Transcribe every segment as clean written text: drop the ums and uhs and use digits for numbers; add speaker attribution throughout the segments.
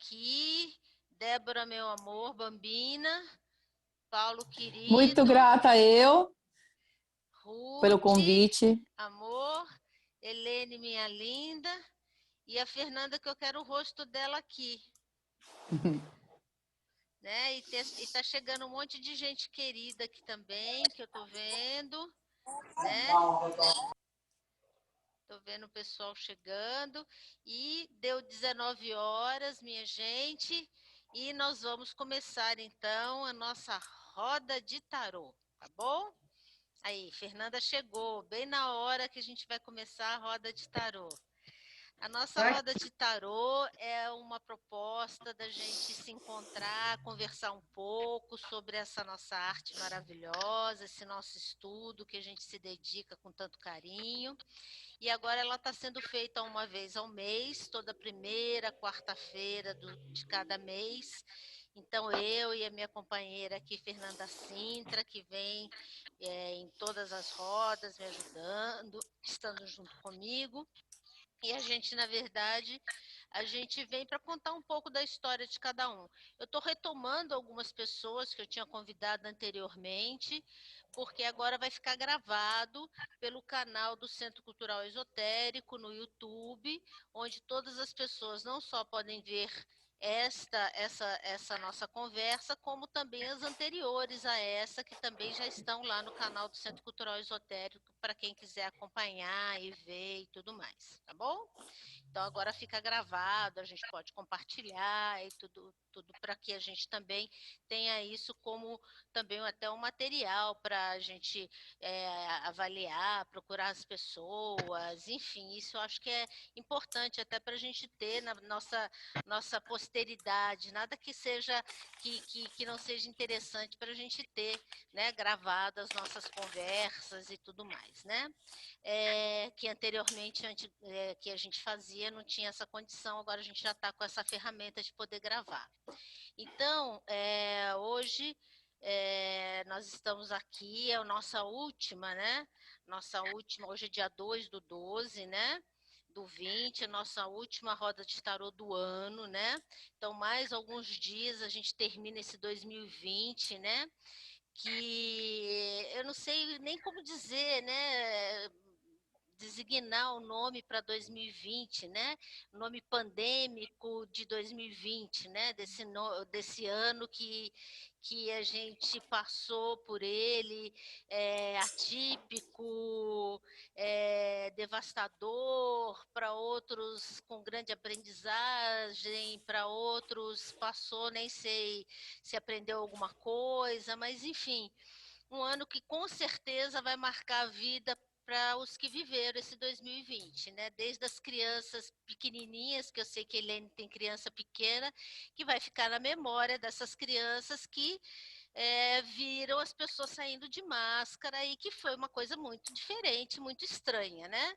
Speaker 1: aqui. Débora, meu amor, Bambina. Paulo,
Speaker 2: Muito
Speaker 1: querido.
Speaker 2: grata eu pelo
Speaker 1: Ruth,
Speaker 2: convite.
Speaker 1: amor. Helene, minha linda. E a Fernanda, que eu quero o rosto dela aqui. Né? E tá chegando um monte de gente querida aqui também, que eu tô vendo, né? Tô vendo o pessoal chegando. E deu 19 horas, minha gente. E nós vamos começar, então, a nossa roda de tarô, tá bom? Aí, Fernanda chegou, bem na hora que a gente vai começar a roda de tarô. A nossa roda de tarô é uma proposta da gente se encontrar, conversar um pouco sobre essa nossa arte maravilhosa, esse nosso estudo que a gente se dedica com tanto carinho. E agora ela está sendo feita uma vez ao mês, toda primeira quarta-feira de cada mês. Então, eu e a minha companheira aqui, Fernanda Sintra, que vem em todas as rodas me ajudando, estando junto comigo. E a gente, na verdade, a gente vem para contar um pouco da história de cada um. Eu estou retomando algumas pessoas que eu tinha convidado anteriormente, porque agora vai ficar gravado pelo canal do Centro Cultural Esotérico no YouTube, onde todas as pessoas não só podem ver essa nossa conversa, como também as anteriores a essa, que também já estão lá no canal do Centro Cultural Esotérico, para quem quiser acompanhar e ver e tudo mais, tá bom? Então agora fica gravado, a gente pode compartilhar e tudo para que a gente também tenha isso como também até um material para a gente avaliar, procurar as pessoas, enfim, isso eu acho que é importante até para a gente ter na nossa posteridade, nada que seja que não seja interessante para a gente ter, né, gravado as nossas conversas e tudo mais, né? Que anteriormente que a gente fazia não tinha essa condição, agora a gente já está com essa ferramenta de poder gravar. Então, hoje nós estamos aqui, é a nossa última, né? Nossa última, hoje é dia 2/12, né? Do 20, a nossa última roda de tarô do ano, né? Então, mais alguns dias a gente termina esse 2020, né? Que eu não sei nem como dizer, né? Designar o nome para 2020, né? O nome pandêmico de 2020, né? Desse ano que a gente passou por ele, atípico, devastador, para outros com grande aprendizagem, para outros passou, nem sei se aprendeu alguma coisa, mas enfim, um ano que com certeza vai marcar a vida para os que viveram esse 2020, né? Desde as crianças pequenininhas, que eu sei que a Helene tem criança pequena, que vai ficar na memória dessas crianças que viram as pessoas saindo de máscara e que foi uma coisa muito diferente, muito estranha, né?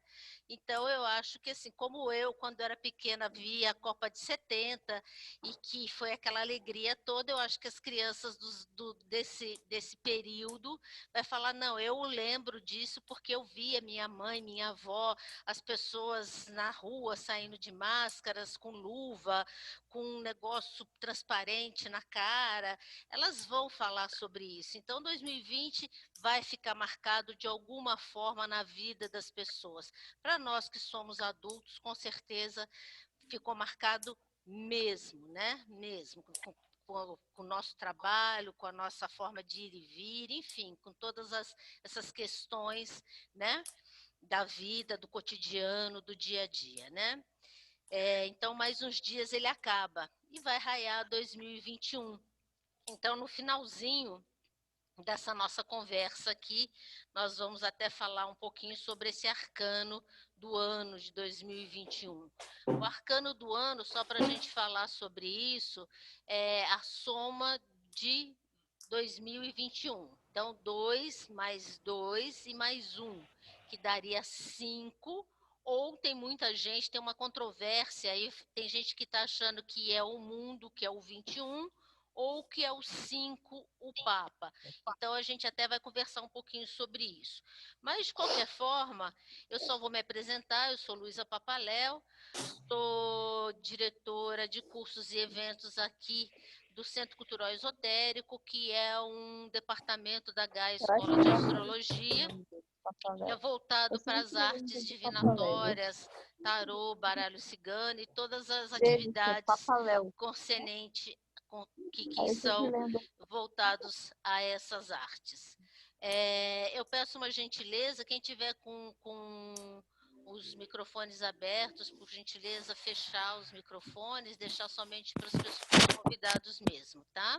Speaker 1: Então eu acho que assim, como eu, quando era pequena, via a Copa de 70 e que foi aquela alegria toda, eu acho que as crianças desse período vai falar, não, eu lembro disso porque eu via minha mãe, minha avó, as pessoas na rua saindo de máscaras, com luva, com um negócio transparente na cara, elas vão falar sobre isso. Então, 2020 vai ficar marcado de alguma forma na vida das pessoas. Para nós que somos adultos, com certeza ficou marcado mesmo, né? Mesmo, com o nosso trabalho, com a nossa forma de ir e vir, enfim, com todas essas questões, né? Da vida, do cotidiano, do dia a dia, né? Então, mais uns dias ele acaba e vai raiar 2021. Então, no finalzinho dessa nossa conversa aqui, nós vamos até falar um pouquinho sobre esse arcano do ano de 2021. O arcano do ano, só para a gente falar sobre isso, é a soma de 2021. Então, 2 mais 2 e mais 1, que daria 5. Ou tem muita gente, tem uma controvérsia aí, tem gente que está achando que é o mundo, que é o 21, ou o que é o 5, o Papa. Então, a gente até vai conversar um pouquinho sobre isso. Mas, de qualquer forma, eu só vou me apresentar. Eu sou Luísa Papaléu, sou diretora de cursos e eventos aqui do Centro Cultural Esotérico, que é um departamento da Gaia Escola de Astrologia, é voltado para as artes divinatórias, tarô, baralho cigano e todas as atividades concernentes que são voltados a essas artes. Eu peço uma gentileza, quem tiver com os microfones abertos, por gentileza, fechar os microfones, deixar somente para os convidados mesmo, tá?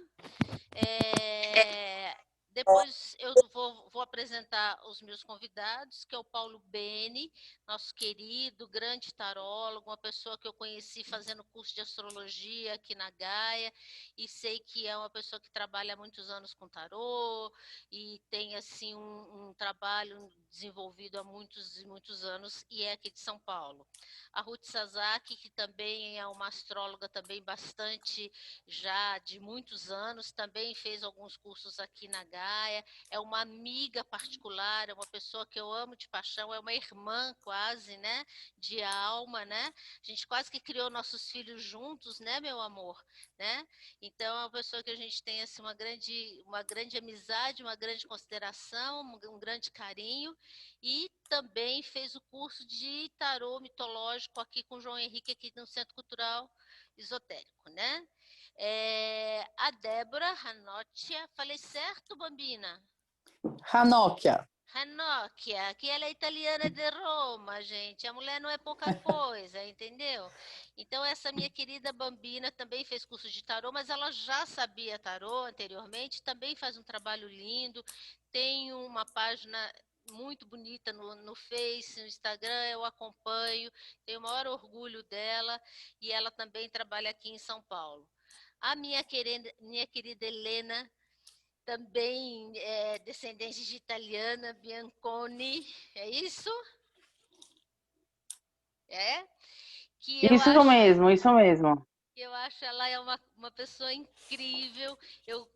Speaker 1: Depois eu vou apresentar os meus convidados, que é o Paulo Beni, nosso querido, grande tarólogo, uma pessoa que eu conheci fazendo curso de astrologia aqui na Gaia, e sei que é uma pessoa que trabalha há muitos anos com tarô, e tem assim um trabalho desenvolvido há muitos e muitos anos, e é aqui de São Paulo. A Ruth Sasaki, que também é uma astróloga também bastante já de muitos anos, também fez alguns cursos aqui na Gaia, é uma amiga particular, é uma pessoa que eu amo de paixão, é uma irmã quase, né, de alma, né, a gente quase que criou nossos filhos juntos, né, meu amor, né, então é uma pessoa que a gente tem assim, uma grande amizade, uma grande consideração, um grande carinho, e também fez o curso de tarô mitológico aqui com o João Henrique, aqui no Centro Cultural Esotérico, né? A Débora Ranocchia, falei certo, Bambina?
Speaker 2: Ranocchia.
Speaker 1: Ranocchia, que ela é italiana de Roma, gente. A mulher não é pouca coisa, entendeu? Então, essa minha querida Bambina também fez curso de tarô, mas ela já sabia tarô anteriormente, também faz um trabalho lindo, tem uma página muito bonita no Face, no Instagram, eu acompanho, tenho o maior orgulho dela, e ela também trabalha aqui em São Paulo. A minha querida Helena, também descendente de italiana, Bianconi, é isso? É? Que eu
Speaker 3: Isso
Speaker 1: acho,
Speaker 3: mesmo, isso mesmo.
Speaker 1: eu acho ela é uma pessoa incrível. Eu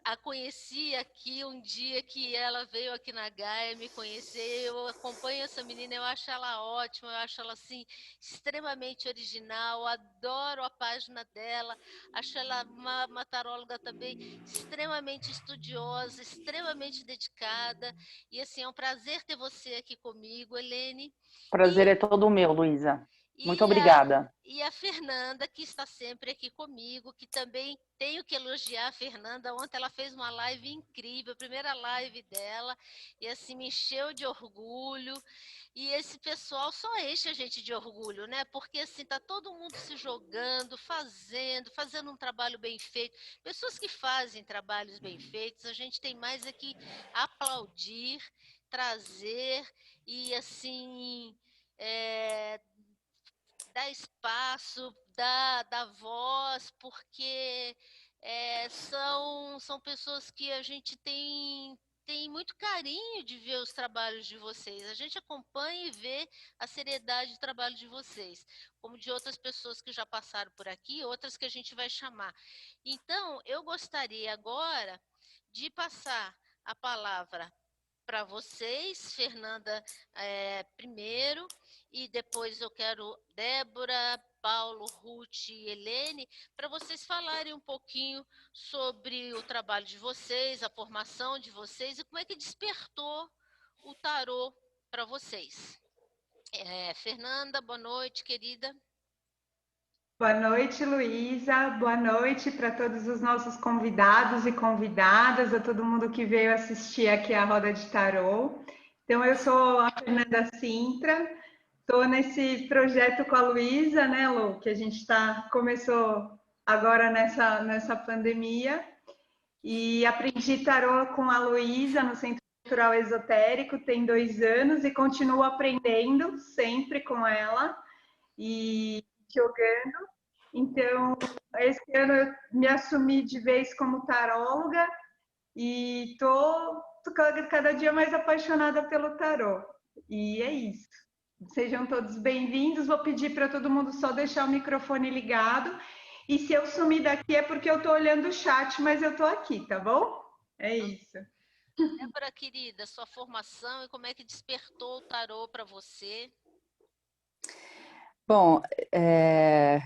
Speaker 1: a conheci aqui um dia que ela veio aqui na Gaia me conhecer. Eu acompanho essa menina, eu acho ela ótima, eu acho ela assim extremamente original, adoro a página dela, acho ela uma taróloga também extremamente estudiosa, extremamente dedicada. E assim, é um prazer ter você aqui comigo, Helene.
Speaker 3: Prazer é todo meu, Luísa. Muito
Speaker 1: E a,
Speaker 3: obrigada.
Speaker 1: e a Fernanda, que está sempre aqui comigo, que também tenho que elogiar a Fernanda. Ontem ela fez uma live incrível, a primeira live dela, e assim me encheu de orgulho. E esse pessoal só enche a gente de orgulho, né? Porque assim tá todo mundo se jogando, fazendo um trabalho bem feito. Pessoas que fazem trabalhos bem feitos, a gente tem mais aqui aplaudir, trazer e assim dar espaço, dar voz, porque são pessoas que a gente tem muito carinho de ver os trabalhos de vocês. A gente acompanha e vê a seriedade do trabalho de vocês, como de outras pessoas que já passaram por aqui, outras que a gente vai chamar. Então, eu gostaria agora de passar a palavra para vocês, Fernanda, primeiro, e depois eu quero Débora, Paulo, Ruth e Helene, para vocês falarem um pouquinho sobre o trabalho de vocês, a formação de vocês e como é que despertou o tarô para vocês. Fernanda, boa noite, querida.
Speaker 4: Boa noite, Luísa. Boa noite para todos os nossos convidados e convidadas, a todo mundo que veio assistir aqui a Roda de Tarô. Então, eu sou a Fernanda Sintra, estou nesse projeto com a Luísa, né, Lu, que a gente começou agora nessa pandemia, e aprendi tarô com a Luísa no Centro Cultural Esotérico, tem 2 anos, e continuo aprendendo sempre com ela, e jogando. Então, esse ano eu me assumi de vez como taróloga e tô cada dia mais apaixonada pelo tarô. E é isso. Sejam todos bem-vindos. Vou pedir para todo mundo só deixar o microfone ligado E se eu sumir daqui é porque eu estou olhando o chat, mas eu estou aqui, tá bom? É isso.
Speaker 1: Débora, querida, sua formação e como é que despertou o tarô para você?
Speaker 2: Bom,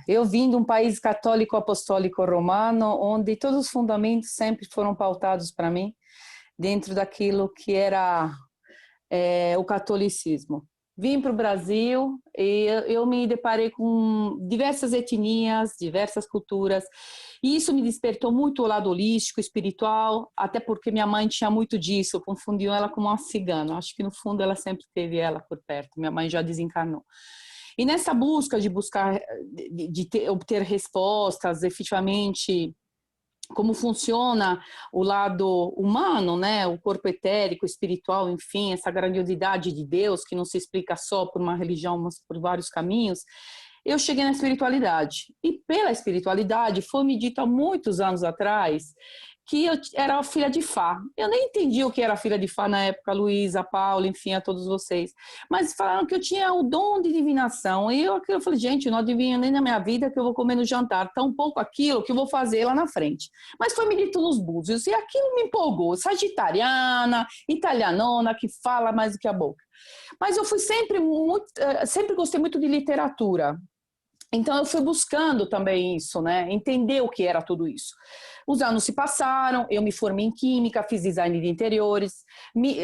Speaker 2: eu vim de um país católico apostólico romano, onde todos os fundamentos sempre foram pautados para mim dentro daquilo que era o catolicismo. Vim para o Brasil e eu me deparei com diversas etnias, diversas culturas, e isso me despertou muito o lado holístico, espiritual, até porque minha mãe tinha muito disso, confundiam ela com uma cigana. Acho que no fundo ela sempre teve ela por perto, minha mãe já desencarnou. E nessa busca de obter respostas, efetivamente, como funciona o lado humano, né? O corpo etérico, espiritual, enfim, essa grandiosidade de Deus que não se explica só por uma religião, mas por vários caminhos, eu cheguei na espiritualidade. E pela espiritualidade foi me dito há muitos anos atrás que eu era a filha de Fá. Eu nem entendi o que era filha de Fá na época, Luísa, Paula, enfim, a todos vocês. Mas falaram que eu tinha o dom de divinação. E eu falei, gente, eu não adivinho nem na minha vida que eu vou comer no jantar. Tão pouco aquilo que eu vou fazer lá na frente. Mas foi me dito nos búzios. E aquilo me empolgou. Sagitariana, italianona, que fala mais do que a boca. Mas eu fui sempre gostei muito de literatura. Então eu fui buscando também isso, né? Entender o que era tudo isso. Os anos se passaram, eu me formei em química, fiz design de interiores,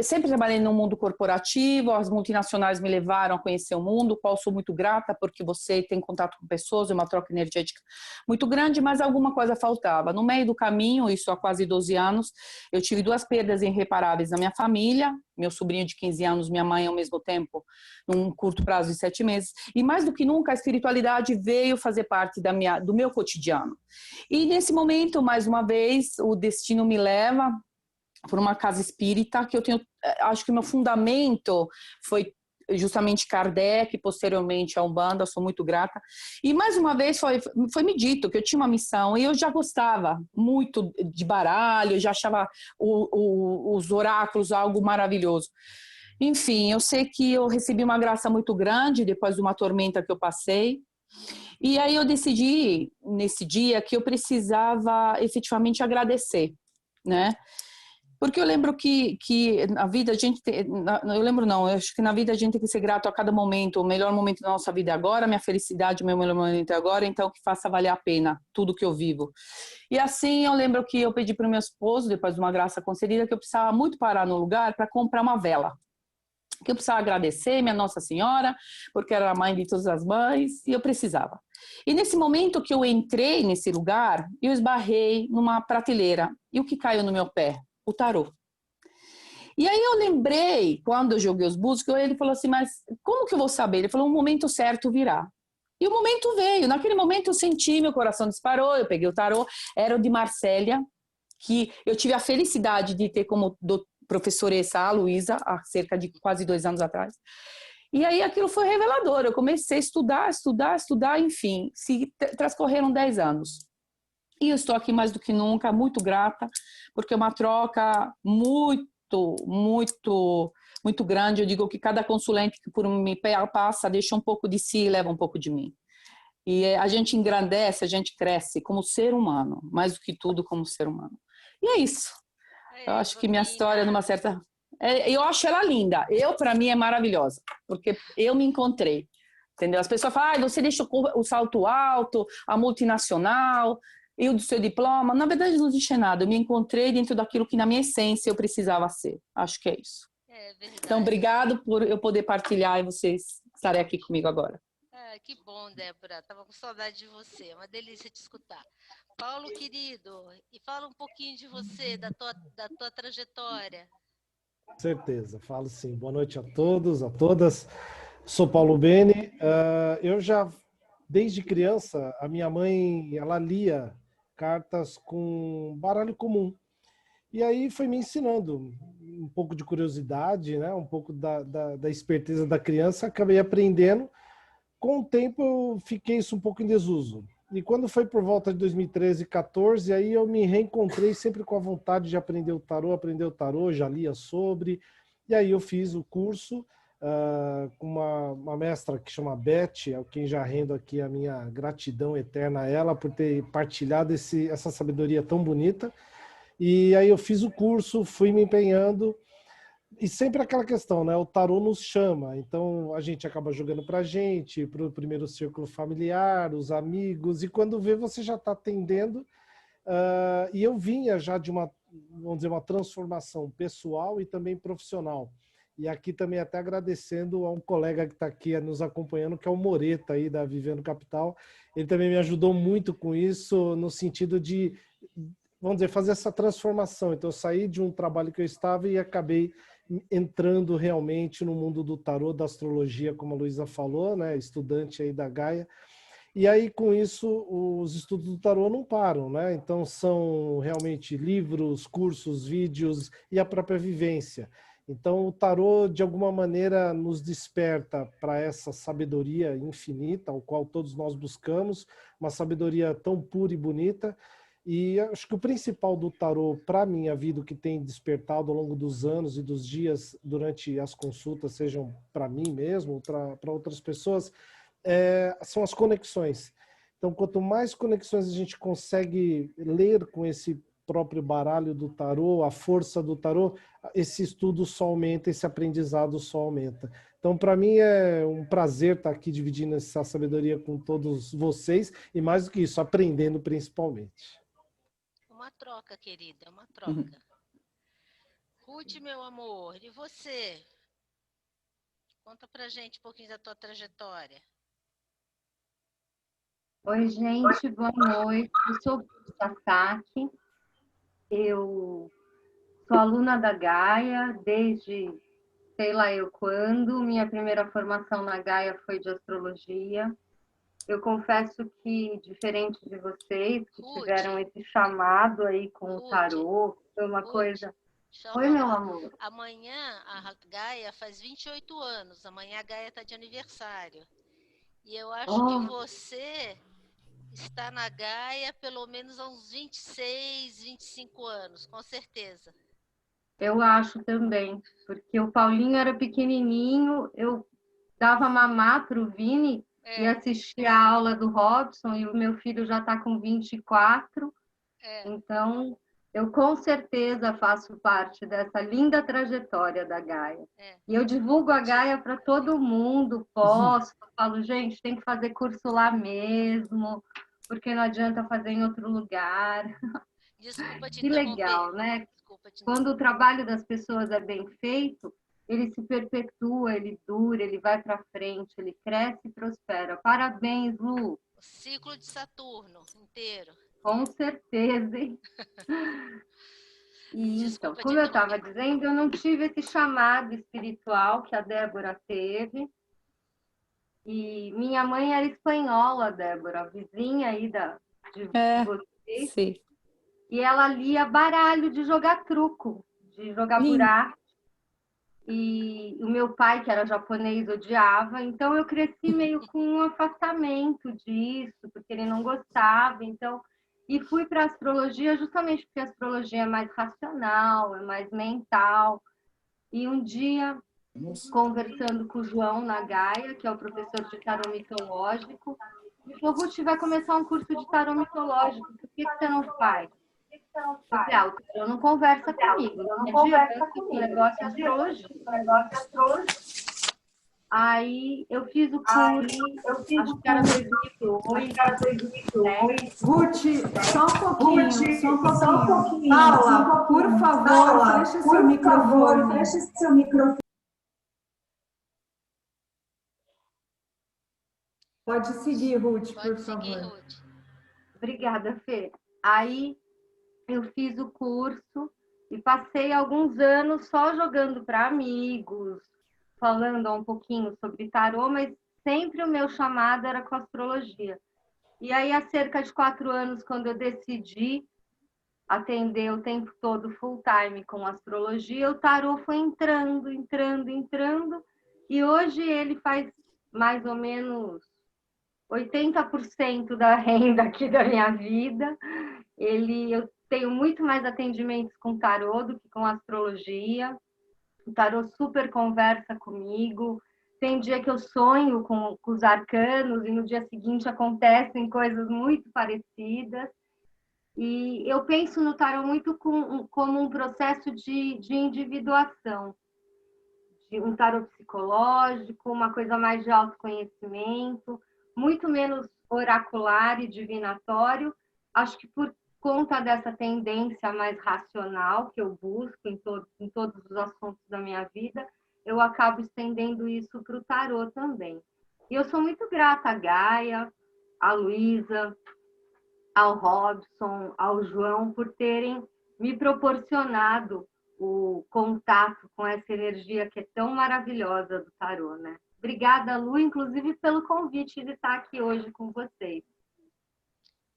Speaker 2: sempre trabalhei no mundo corporativo, as multinacionais me levaram a conhecer o mundo, qual sou muito grata, porque você tem contato com pessoas, é uma troca energética muito grande, mas alguma coisa faltava. No meio do caminho, isso há quase 12 anos, eu tive 2 perdas irreparáveis na minha família, meu sobrinho de 15 anos, minha mãe ao mesmo tempo, num curto prazo de 7 meses, e mais do que nunca a espiritualidade veio fazer parte do meu cotidiano. E nesse momento, mais uma vez, o destino me leva para uma casa espírita, que eu tenho, acho que o meu fundamento foi justamente Kardec, posteriormente a Umbanda, sou muito grata. E mais uma vez foi me dito que eu tinha uma missão, e eu já gostava muito de baralho, eu já achava os oráculos algo maravilhoso. Enfim, eu sei que eu recebi uma graça muito grande depois de uma tormenta que eu passei. E aí eu decidi, nesse dia, que eu precisava efetivamente agradecer, né? Porque eu lembro que na vida a gente eu lembro não, eu acho que na vida a gente tem que ser grato a cada momento. O melhor momento da nossa vida é agora, minha felicidade, o meu melhor momento é agora, então que faça valer a pena tudo que eu vivo. E assim eu lembro que eu pedi para o meu esposo, depois de uma graça concedida, que eu precisava muito parar no lugar para comprar uma vela. Que eu precisava agradecer minha Nossa Senhora, porque era a mãe de todas as mães, e eu precisava. E nesse momento que eu entrei nesse lugar, eu esbarrei numa prateleira, e o que caiu no meu pé? O tarô. E aí eu lembrei, quando eu joguei os búzios, ele falou assim, mas como que eu vou saber? Ele falou, o momento certo virá. E o momento veio, naquele momento eu senti, meu coração disparou, eu peguei o tarô, era o de Marsella, que eu tive a felicidade de ter como professoressa a Luísa, há cerca de quase 2 anos atrás. E aí aquilo foi revelador, eu comecei a estudar, enfim, se transcorreram 10 anos. E eu estou aqui mais do que nunca, muito grata, porque é uma troca muito grande. Eu digo que cada consulente que por me passa, deixa um pouco de si e leva um pouco de mim. E a gente engrandece, a gente cresce como ser humano, mais do que tudo como ser humano. E é isso. Eu acho que minha história, numa certa... eu acho ela linda. Para mim, é maravilhosa, porque eu me encontrei. Entendeu? As pessoas falam, você deixa o salto alto, a multinacional, e o do seu diploma. Na verdade, não deixei nada. Eu me encontrei dentro daquilo que, na minha essência, eu precisava ser. Acho que é isso.
Speaker 1: É verdade.
Speaker 2: Então, obrigado por eu poder partilhar e vocês estarem aqui comigo agora.
Speaker 1: Que bom, Débora. Estava com saudade de você. É uma delícia te escutar. Paulo, querido, e fala um pouquinho de você, da tua trajetória.
Speaker 5: Com certeza, falo sim. Boa noite a todos, a todas. Sou Paulo Bene. Eu já, desde criança, a minha mãe, ela lia cartas com baralho comum. E aí foi me ensinando um pouco de curiosidade, né? Um pouco da esperteza da criança, acabei aprendendo. Com o tempo eu fiquei isso um pouco em desuso. E quando foi por volta de 2013, 14, aí eu me reencontrei sempre com a vontade de aprender o tarô, já lia sobre. E aí eu fiz o curso com uma uma mestra que chama Beth, a quem já rendo aqui a minha gratidão eterna a ela por ter partilhado essa sabedoria tão bonita. E aí eu fiz o curso, fui me empenhando, e sempre aquela questão, né? O tarô nos chama, então a gente acaba jogando para a gente, para o primeiro círculo familiar, os amigos, e quando vê você já está atendendo. E eu vinha já de vamos dizer, uma transformação pessoal e também profissional. E aqui também até agradecendo a um colega que está aqui nos acompanhando, que é o Moreta aí da Vivendo Capital. Ele também me ajudou muito com isso, no sentido de, vamos dizer, fazer essa transformação. Então eu saí de um trabalho que eu estava e acabei entrando realmente no mundo do tarô, da astrologia, como a Luísa falou, né? Estudante aí da Gaia. E aí, com isso, os estudos do tarô não param, né? Então, são realmente livros, cursos, vídeos e a própria vivência. Então, o tarô, de alguma maneira, nos desperta para essa sabedoria infinita, ao qual todos nós buscamos, uma sabedoria tão pura e bonita. E acho que o principal do tarô, para a minha vida, o que tem despertado ao longo dos anos e dos dias, durante as consultas, sejam para mim mesmo ou para outras pessoas, são as conexões. Então, quanto mais conexões a gente consegue ler com esse próprio baralho do tarô, a força do tarô, esse estudo só aumenta, esse aprendizado só aumenta. Então, para mim é um prazer estar aqui dividindo essa sabedoria com todos vocês e, mais do que isso, aprendendo principalmente.
Speaker 1: Uma troca, querida, uma troca. Ruth, meu amor, e você? Conta pra gente um pouquinho da tua trajetória.
Speaker 6: Oi, gente, boa noite. Eu sou Sasaki, eu sou aluna da Gaia desde sei lá eu quando. Minha primeira formação na Gaia foi de astrologia. Eu confesso que, diferente de vocês, que tiveram esse chamado aí com o tarô, foi uma coisa... Oi, meu amor.
Speaker 1: Amanhã a Gaia faz 28 anos, amanhã a Gaia está de aniversário. E eu acho que você está na Gaia pelo menos há uns 26, 25 anos, com certeza.
Speaker 6: Eu acho também, porque o Paulinho era pequenininho, eu dava mamar para o Vini e assistia a aula do Robson, e o meu filho já está com 24, então eu com certeza faço parte dessa linda trajetória da Gaia. E eu divulgo a Gaia para todo mundo, posto, falo, gente, tem que fazer curso lá mesmo, porque não adianta fazer em outro lugar.
Speaker 1: Desculpa te
Speaker 6: que legal, né? Quando o trabalho das pessoas é bem feito, ele se perpetua, ele dura, ele vai para frente, ele cresce e prospera. Parabéns, Lu.
Speaker 1: O ciclo de Saturno inteiro.
Speaker 6: Com certeza, hein? E, então, como eu estava dizendo, eu não tive esse chamado espiritual que a Débora teve. E minha mãe era espanhola, Débora, vizinha aí de vocês.
Speaker 2: Sim.
Speaker 6: E ela lia baralho de jogar truco, de jogar buraco. E o meu pai, que era japonês, odiava. Então, eu cresci meio com um afastamento disso, porque ele não gostava. Então, e fui para a astrologia justamente porque a astrologia é mais racional, é mais mental. E um dia, conversando com o João na Gaia, que é o professor de tarô mitológico, ele falou, Ruth, vai começar um curso de tarô mitológico, por que você não faz? Eu falei, o tarô não conversa comigo, não adianta, o negócio é astrologia. Aí eu fiz o curso, acho que era 2002.
Speaker 4: Ruth, só um pouquinho. Paula, por favor, feche seu microfone. Pode seguir, Ruth, por favor.
Speaker 6: Obrigada, Fê. Aí eu fiz o curso e passei alguns anos só jogando para amigos, falando um pouquinho sobre tarô, mas sempre o meu chamado era com astrologia. E aí, há cerca de 4 anos, quando eu decidi atender o tempo todo full time com astrologia, o tarô foi entrando, e hoje ele faz mais ou menos 80% da renda aqui da minha vida. Eu tenho muito mais atendimentos com tarô do que com astrologia. O tarô super conversa comigo, Tem dia que eu sonho com os arcanos e no dia seguinte acontecem coisas muito parecidas. E eu penso no tarô muito como um processo de individuação, de um tarô psicológico, uma coisa mais de autoconhecimento, muito menos oracular e divinatório. Acho que por conta dessa tendência mais racional que eu busco em todos os assuntos da minha vida, eu acabo estendendo isso para o tarô também. E eu sou muito grata à Gaia, à Luísa, ao Robson, ao João, por terem me proporcionado o contato com essa energia que é tão maravilhosa do tarô, né? Obrigada, Lu, inclusive pelo convite de estar aqui hoje com vocês.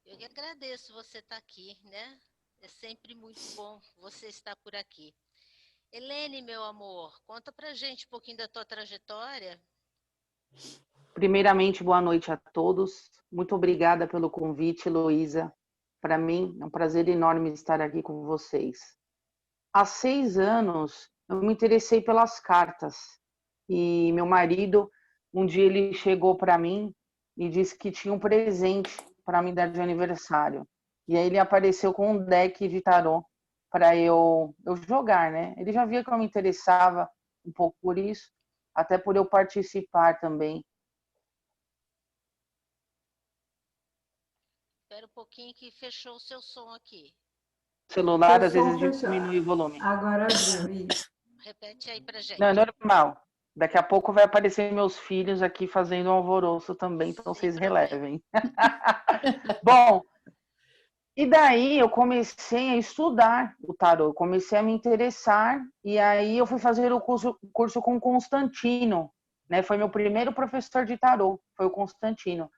Speaker 1: Eu que agradeço você estar aqui, né? É sempre muito bom você estar por aqui. Helene, meu amor, conta pra gente um pouquinho da tua trajetória.
Speaker 3: Primeiramente, boa noite a todos. Muito obrigada pelo convite, Luísa. Para mim, é um prazer enorme estar aqui com vocês. Há 6 anos, eu me interessei pelas cartas. E meu marido, um dia ele chegou para mim e disse que tinha um presente para me dar de aniversário. E aí ele apareceu com um deck de tarô para eu jogar, né? Ele já via que eu me interessava um pouco por isso, até por eu participar também.
Speaker 1: Espera um pouquinho que fechou o seu som aqui.
Speaker 3: Celular, às
Speaker 4: Seu som
Speaker 3: vezes
Speaker 4: fechou.
Speaker 3: diminui o volume.
Speaker 4: Agora abriu, isso.
Speaker 1: Repete aí pra gente.
Speaker 3: Não, é normal. Daqui a pouco vai aparecer meus filhos aqui fazendo um alvoroço também, então
Speaker 1: Sem
Speaker 3: vocês
Speaker 1: problema.
Speaker 3: relevem. Bom, e daí eu comecei a estudar o tarô, comecei a me interessar, e aí eu fui fazer o curso com Constantino, né? Foi meu primeiro professor de tarô, foi o Constantino.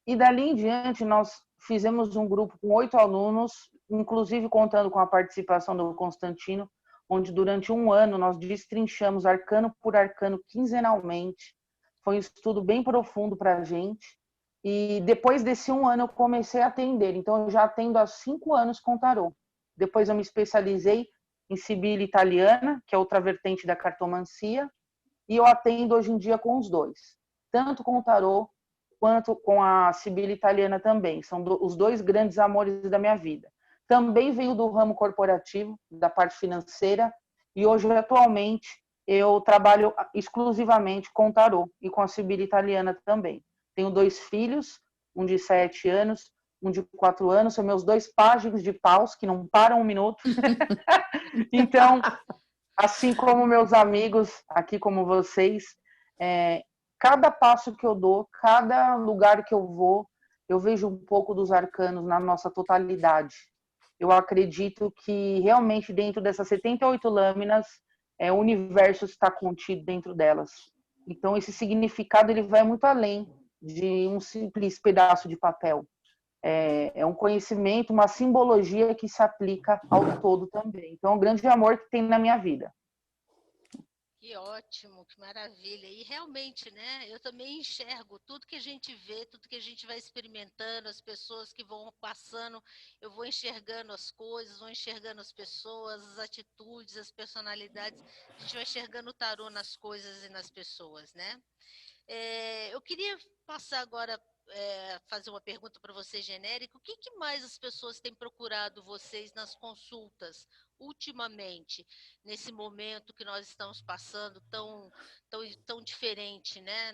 Speaker 3: E dali em diante nós fizemos um grupo com 8 alunos, inclusive contando com a participação do Constantino, onde durante um ano nós destrinchamos arcano por arcano quinzenalmente. Foi um estudo bem profundo para a gente. E depois desse um ano eu comecei a atender. Então eu já atendo há 5 anos com tarô. Depois eu me especializei em sibila italiana, que é outra vertente da cartomancia, e eu atendo hoje em dia com os dois, tanto com o tarô quanto com a sibila italiana também. São os dois grandes amores da minha vida. Também venho do ramo corporativo, da parte financeira, e hoje, atualmente, eu trabalho exclusivamente com o tarô e com a sibila italiana também. Tenho 2 filhos, um de 7 anos, um de 4 anos, são meus 2 páginas de paus, que não param um minuto. Então, assim como meus amigos, aqui como vocês, cada passo que eu dou, cada lugar que eu vou, eu vejo um pouco dos arcanos na nossa totalidade. Eu acredito que realmente dentro dessas 78 lâminas, o universo está contido dentro delas. Então esse significado ele vai muito além de um simples pedaço de papel. É um conhecimento, uma simbologia que se aplica ao todo também. Então é um grande amor que tem na minha vida.
Speaker 1: Que ótimo, que maravilha. E realmente, né, eu também enxergo tudo que a gente vê, tudo que a gente vai experimentando, as pessoas que vão passando, eu vou enxergando as coisas, vou enxergando as pessoas, as atitudes, as personalidades, a gente vai enxergando o tarô nas coisas e nas pessoas, né? Eu queria passar agora, fazer uma pergunta para você genérica. O que mais as pessoas têm procurado vocês nas consultas ultimamente, nesse momento que nós estamos passando tão diferente, né?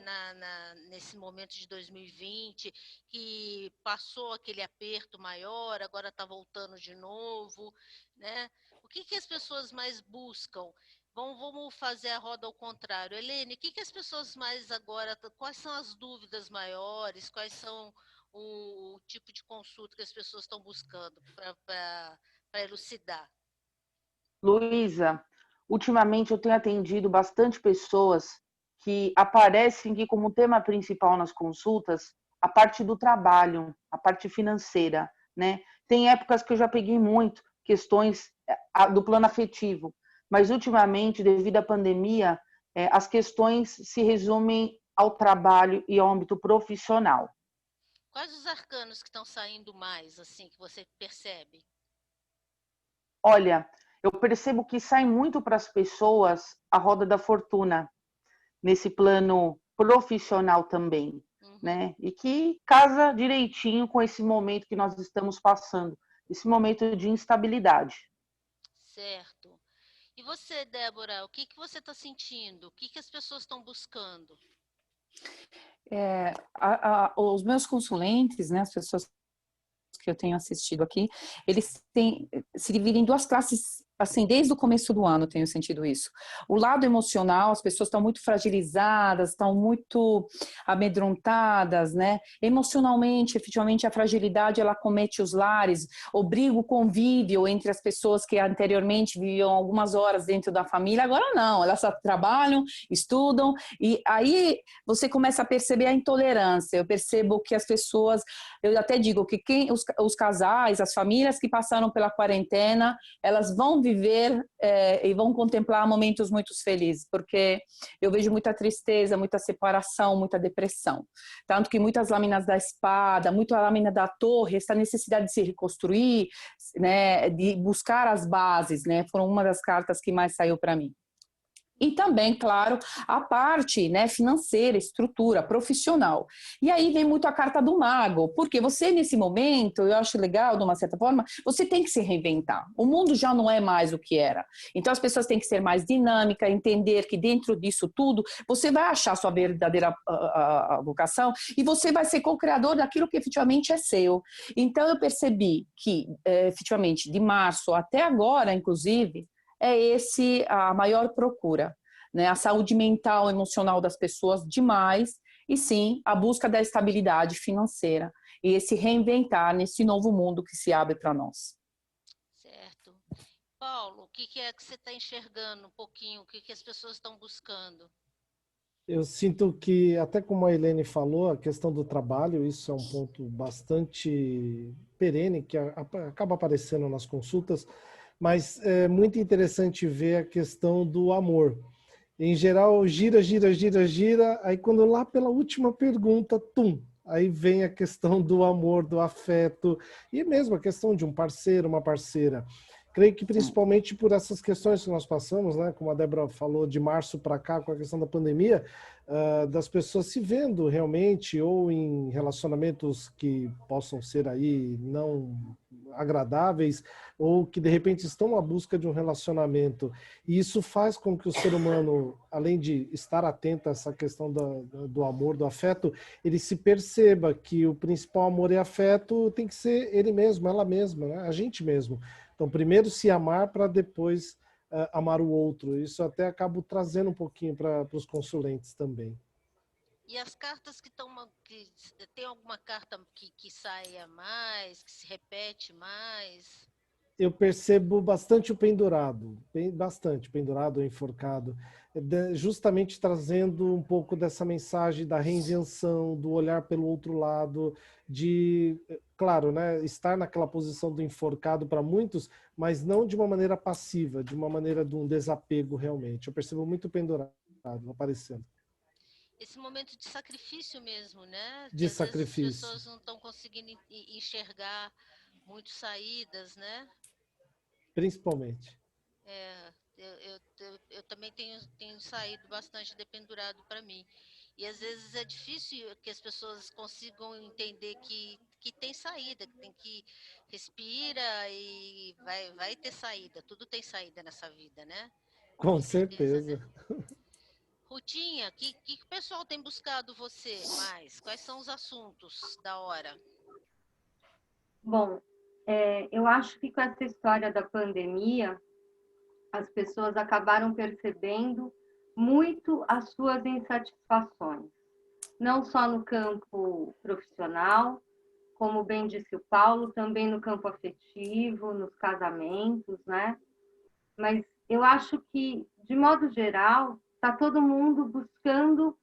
Speaker 1: Nesse momento de 2020, que passou aquele aperto maior, agora está voltando de novo, né? O que as pessoas mais buscam? Vamos fazer a roda ao contrário. Helene, o que as pessoas mais agora, quais são as dúvidas maiores, quais são o tipo de consulta que as pessoas estão buscando para elucidar?
Speaker 3: Luísa, ultimamente eu tenho atendido bastante pessoas que aparecem aqui como tema principal nas consultas a parte do trabalho, a parte financeira, né? Tem épocas que eu já peguei muito questões do plano afetivo, mas ultimamente, devido à pandemia, as questões se resumem ao trabalho e ao âmbito profissional.
Speaker 1: Quais os arcanos que estão saindo mais, assim, que você percebe?
Speaker 3: Olha, eu percebo que sai muito para as pessoas a roda da fortuna. nesse plano profissional também, né? E que casa direitinho com esse momento que nós estamos passando, esse momento de instabilidade.
Speaker 1: Certo. E você, Débora, o que que você está sentindo? O que que as pessoas estão buscando?
Speaker 2: Os meus consulentes, né, as pessoas que eu tenho assistido aqui, eles se dividem em duas classes, assim, desde o começo do ano eu tenho sentido isso. O lado emocional, as pessoas estão muito fragilizadas, estão muito amedrontadas, né? Emocionalmente, efetivamente, a fragilidade, ela comete os lares, obriga o convívio entre as pessoas que anteriormente viviam algumas horas dentro da família, agora não, elas só trabalham, estudam, e aí você começa a perceber a intolerância. Eu percebo que as pessoas, eu até digo que os casais, as famílias que passaram pela quarentena, elas vão viver e vão contemplar momentos muito felizes, porque eu vejo muita tristeza, muita separação, muita depressão. Tanto que muitas lâminas da espada, muita lâmina da torre, essa necessidade de se reconstruir, né, de buscar as bases, né, foram uma das cartas que mais saiu para mim. E também, claro, a parte, né, financeira, estrutura, profissional. E aí vem muito a carta do mago, porque você, nesse momento, eu acho legal, de uma certa forma, você tem que se reinventar. O mundo já não é mais o que era. Então, as pessoas têm que ser mais dinâmicas, entender que dentro disso tudo, você vai achar sua verdadeira vocação e você vai ser co-criador daquilo que efetivamente é seu. Então, eu percebi que, efetivamente, de março até agora, inclusive, é esse a maior procura, né? A saúde mental, emocional das pessoas demais, e sim, a busca da estabilidade financeira e esse reinventar nesse novo mundo que se abre para nós.
Speaker 1: Certo. Paulo, o que que é que você está enxergando um pouquinho? O que que as pessoas estão buscando?
Speaker 5: Eu sinto que, até como a Helene falou, a questão do trabalho, isso é um ponto bastante perene, que acaba aparecendo nas consultas, mas é muito interessante ver a questão do amor. Em geral, gira, gira, gira, gira, aí quando lá pela última pergunta, tum, aí vem a questão do amor, do afeto, e mesmo a questão de um parceiro, uma parceira. Creio que principalmente por essas questões que nós passamos, né, como a Débora falou, de março para cá, com a questão da pandemia, das pessoas se vendo realmente ou em relacionamentos que possam ser aí não agradáveis ou que de repente estão à busca de um relacionamento. E isso faz com que o ser humano, além de estar atento a essa questão do amor, do afeto, ele se perceba que o principal amor e afeto tem que ser ele mesmo, ela mesma, né? A gente mesmo. Então, primeiro se amar para depois amar o outro. Isso até acabo trazendo um pouquinho para os consulentes também.
Speaker 1: E as cartas que estão. Tem alguma carta que saia mais, que se repete mais?
Speaker 5: Eu percebo bastante o pendurado, bastante pendurado ou enforcado, justamente trazendo um pouco dessa mensagem da reinvenção, do olhar pelo outro lado, de, claro, né, estar naquela posição do enforcado para muitos, mas não de uma maneira passiva, de uma maneira de um desapego realmente. Eu percebo muito pendurado aparecendo.
Speaker 1: Esse momento de sacrifício mesmo, né? Que
Speaker 5: De
Speaker 1: às vezes as
Speaker 5: sacrifício.
Speaker 1: pessoas não estão conseguindo enxergar muito saídas, né?
Speaker 5: Principalmente.
Speaker 1: Eu também tenho saído bastante dependurado para mim. E às vezes é difícil que as pessoas consigam entender que tem saída, que tem que respira e vai ter saída. Tudo tem saída nessa vida, né?
Speaker 5: Com
Speaker 1: Com certeza,
Speaker 5: certeza.
Speaker 1: né? Rutinha, que o pessoal tem buscado você mais? Quais são os assuntos da hora?
Speaker 6: Bom, eu acho que com essa história da pandemia, as pessoas acabaram percebendo muito as suas insatisfações, não só no campo profissional, como bem disse o Paulo, também no campo afetivo, nos casamentos, né? Mas eu acho que, de modo geral, está todo mundo buscando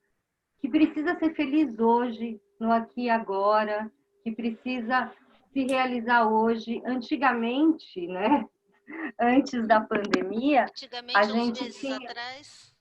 Speaker 6: que precisa ser feliz hoje, no aqui e agora, que precisa se realizar hoje. Antigamente, né? Antes da pandemia, a
Speaker 1: Antigamente, há uns
Speaker 6: gente
Speaker 1: meses
Speaker 6: tinha
Speaker 1: atrás,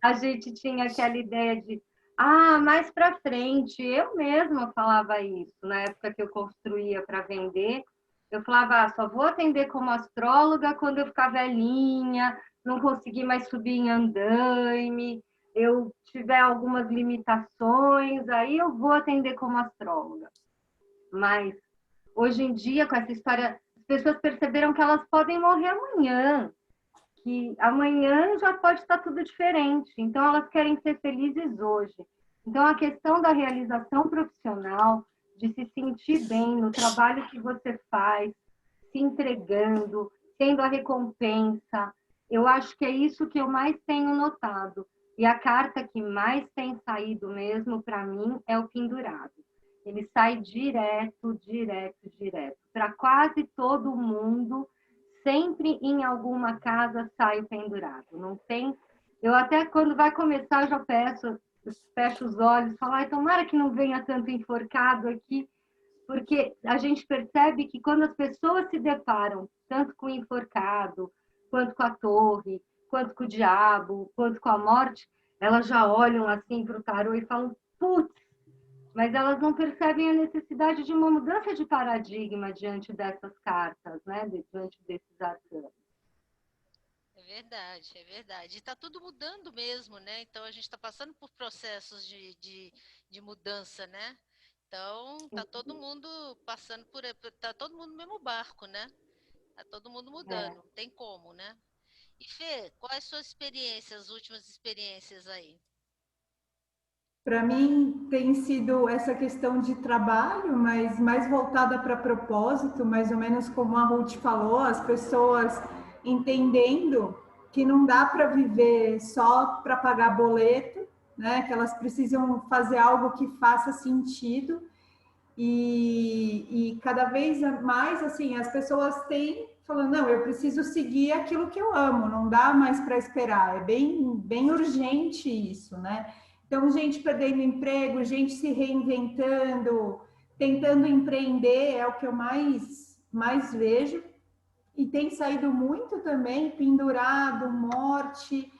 Speaker 6: a gente tinha aquela ideia de mais para frente. Eu mesma falava isso na época que eu construía para vender. Eu falava, só vou atender como astróloga quando eu ficar velhinha, não conseguir mais subir em andaime, eu tiver algumas limitações, aí eu vou atender como astróloga. Mas hoje em dia, com essa história, as pessoas perceberam que elas podem morrer amanhã, que amanhã já pode estar tudo diferente. Então, elas querem ser felizes hoje. Então, a questão da realização profissional, de se sentir bem no trabalho que você faz, se entregando, tendo a recompensa, eu acho que é isso que eu mais tenho notado. E a carta que mais tem saído mesmo, para mim, é o pendurado. Ele sai direto, direto, direto. Para quase todo mundo, sempre em alguma casa sai o pendurado. Não tem. Eu até quando vai começar, eu já fecho os olhos, falo, ai, tomara que não venha tanto enforcado aqui, porque a gente percebe que quando as pessoas se deparam tanto com o enforcado, quanto com a torre, quanto com o diabo, quanto com a morte, elas já olham assim para o tarô e falam, putz, mas elas não percebem a necessidade de uma mudança de paradigma diante dessas cartas, né? Diante desses arcanos.
Speaker 1: É verdade, é verdade. E está tudo mudando mesmo, né? Então a gente está passando por processos de mudança, né? Então tá todo mundo passando tá todo mundo no mesmo barco, né? Tá todo mundo mudando, não tem como, né? E Fê, quais as suas experiências, as últimas experiências aí?
Speaker 4: Para mim tem sido essa questão de trabalho, mas mais voltada para propósito, mais ou menos como a Ruth falou, as pessoas entendendo que não dá para viver só para pagar boleto, né? Que elas precisam fazer algo que faça sentido e cada vez mais assim as pessoas têm falando, não, eu preciso seguir aquilo que eu amo, não dá mais para esperar, é bem urgente isso, né? Então, gente perdendo emprego, gente se reinventando, tentando empreender, é o que eu mais vejo. E tem saído muito também pendurado, morte,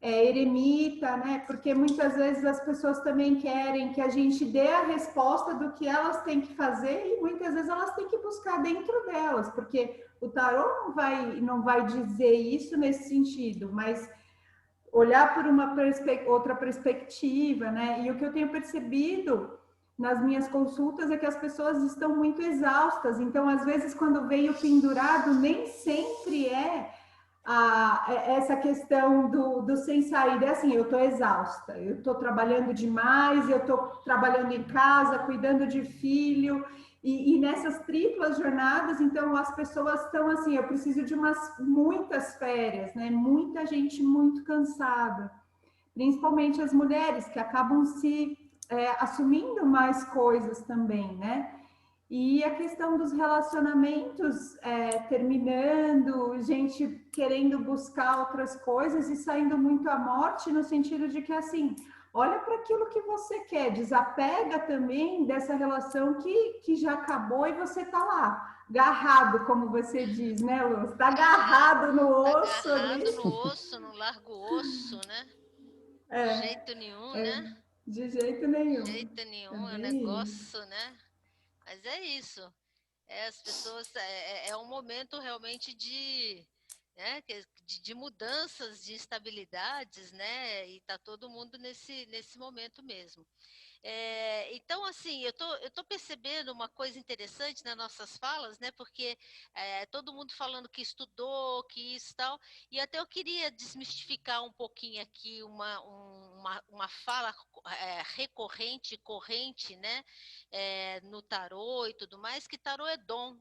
Speaker 4: eremita, né? Porque muitas vezes as pessoas também querem que a gente dê a resposta do que elas têm que fazer e muitas vezes elas têm que buscar dentro delas, porque o tarô não vai dizer isso nesse sentido, mas olhar por uma outra perspectiva, né? E o que eu tenho percebido nas minhas consultas é que as pessoas estão muito exaustas. Então, às vezes, quando vem o pendurado, nem sempre essa questão do sem saída. É assim, eu estou exausta, eu estou trabalhando demais, eu estou trabalhando em casa, cuidando de filho, e nessas triplas jornadas, então as pessoas estão assim, eu preciso de muitas férias, né? Muita gente muito cansada, principalmente as mulheres que acabam assumindo mais coisas também, né? E a questão dos relacionamentos terminando, gente querendo buscar outras coisas e saindo muito à morte, no sentido de que, assim, olha para aquilo que você quer, desapega também dessa relação que já acabou e você está lá, agarrado, como você diz, né, Luz? Está agarrado no osso.
Speaker 1: Tá agarrado no osso, não larga o osso, né? De jeito nenhum, né?
Speaker 4: De jeito nenhum.
Speaker 1: De jeito nenhum, é um
Speaker 4: Também.
Speaker 1: negócio, né? Mas é isso. As pessoas é um momento realmente né, de mudanças, de instabilidades, né? E tá todo mundo nesse momento mesmo. Então, assim, eu tô percebendo uma coisa interessante nas nossas falas, né? Porque todo mundo falando que estudou, que isso e tal, e até eu queria desmistificar um pouquinho aqui uma fala recorrente, corrente, né? No tarô e tudo mais, que tarô é dom.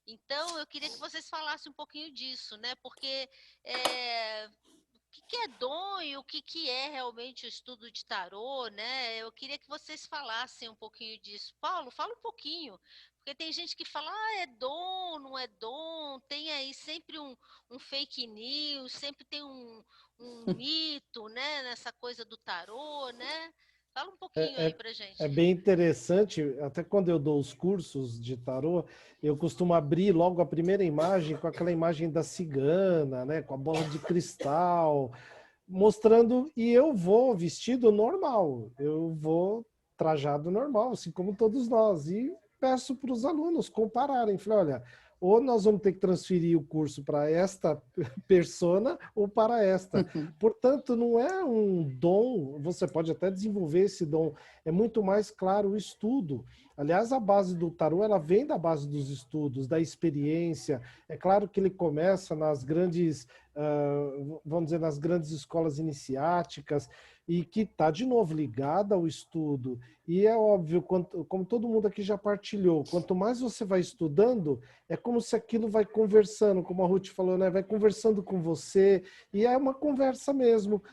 Speaker 1: Então, eu queria que vocês falassem um pouquinho disso, né? Porque o que é dom e o que é realmente o estudo de tarô, né? Eu queria que vocês falassem um pouquinho disso. Paulo, fala um pouquinho, porque tem gente que fala, é dom, não é dom, tem aí sempre um fake news, sempre tem um mito, né? Nessa coisa do tarô, né? Fala um pouquinho
Speaker 5: É,
Speaker 1: aí
Speaker 5: é,
Speaker 1: pra gente.
Speaker 5: é bem interessante, até quando eu dou os cursos de tarô, eu costumo abrir logo a primeira imagem com aquela imagem da cigana, né, com a bola de cristal, mostrando, e eu vou vestido normal, eu vou trajado normal, assim como todos nós, e peço para os alunos compararem, falei, olha, ou nós vamos ter que transferir o curso para esta persona ou para esta. Portanto, não é um dom, você pode até desenvolver esse dom, é muito mais claro o estudo. Aliás, a base do tarô, ela vem da base dos estudos, da experiência. É claro que ele começa nas grandes, vamos dizer, nas grandes escolas iniciáticas, e que está, de novo, ligada ao estudo. E é óbvio, como todo mundo aqui já partilhou, quanto mais você vai estudando, é como se aquilo vai conversando, como a Ruth falou, né? Vai conversando com você, e é uma conversa mesmo.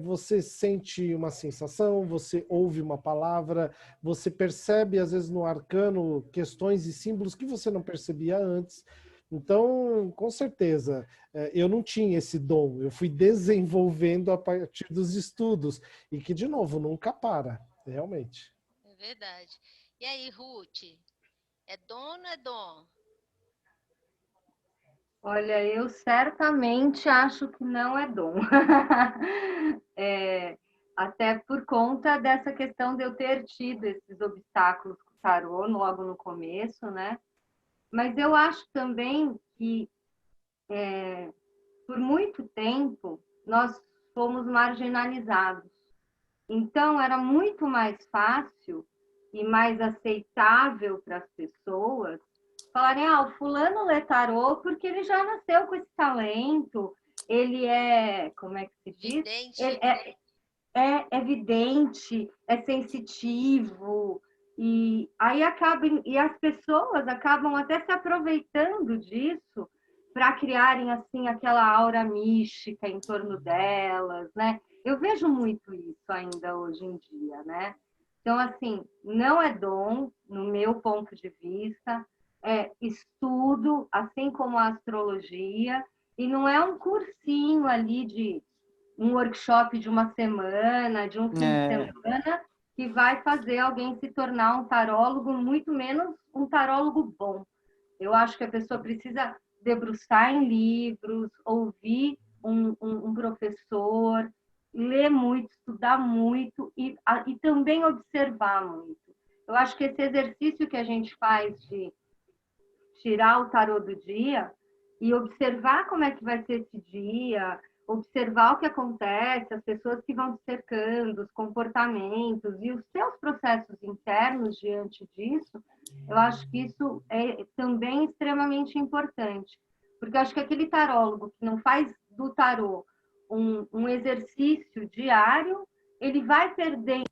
Speaker 5: Você sente uma sensação, você ouve uma palavra, você percebe, às vezes, no arcano, questões e símbolos que você não percebia antes. Então, com certeza, eu não tinha esse dom, eu fui desenvolvendo a partir dos estudos, e que, de novo, nunca para, realmente.
Speaker 1: É verdade. E aí, Ruth, é dom ou não é dom?
Speaker 6: Olha, eu certamente acho que não é dom. Até por conta dessa questão de eu ter tido esses obstáculos com o tarô logo no começo, né? Mas eu acho também que, por muito tempo, nós fomos marginalizados. Então, era muito mais fácil e mais aceitável para as pessoas falarem, o fulano lê tarô porque ele já nasceu com esse talento, ele é, como é que se diz?
Speaker 1: Vidente.
Speaker 6: Ele é evidente, é sensitivo, e aí e as pessoas acabam até se aproveitando disso para criarem assim aquela aura mística em torno delas, né? Eu vejo muito isso ainda hoje em dia, né? Então, assim, não é dom, no meu ponto de vista, é estudo, assim como a astrologia, e não é um cursinho ali de um workshop de uma semana, de um fim de semana, que vai fazer alguém se tornar um tarólogo, muito menos um tarólogo bom. Eu acho que a pessoa precisa debruçar em livros, ouvir um professor, ler muito, estudar muito e também observar muito. Eu acho que esse exercício que a gente faz de tirar o tarô do dia e observar como é que vai ser esse dia, observar o que acontece, as pessoas que vão te cercando, os comportamentos e os seus processos internos diante disso, eu acho que isso é também extremamente importante. Porque eu acho que aquele tarólogo que não faz do tarô um exercício diário, ele vai perdendo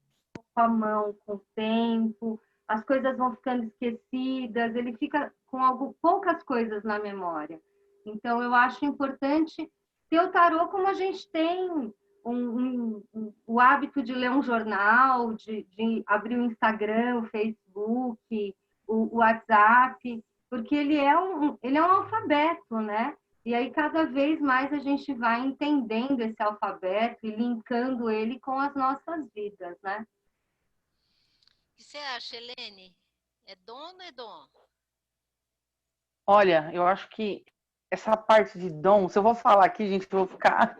Speaker 6: a mão com o tempo, as coisas vão ficando esquecidas, ele fica com poucas coisas na memória. Então, eu acho importante ter o tarô como a gente tem o hábito de ler um jornal, de abrir o Instagram, o Facebook, o WhatsApp, porque ele é um alfabeto, né? E aí, cada vez mais, a gente vai entendendo esse alfabeto e linkando ele com as nossas vidas, né?
Speaker 1: O que você acha, Helene? É dom ou não é dom?
Speaker 3: Olha, eu acho que essa parte de dom, se eu vou falar aqui, gente, eu vou ficar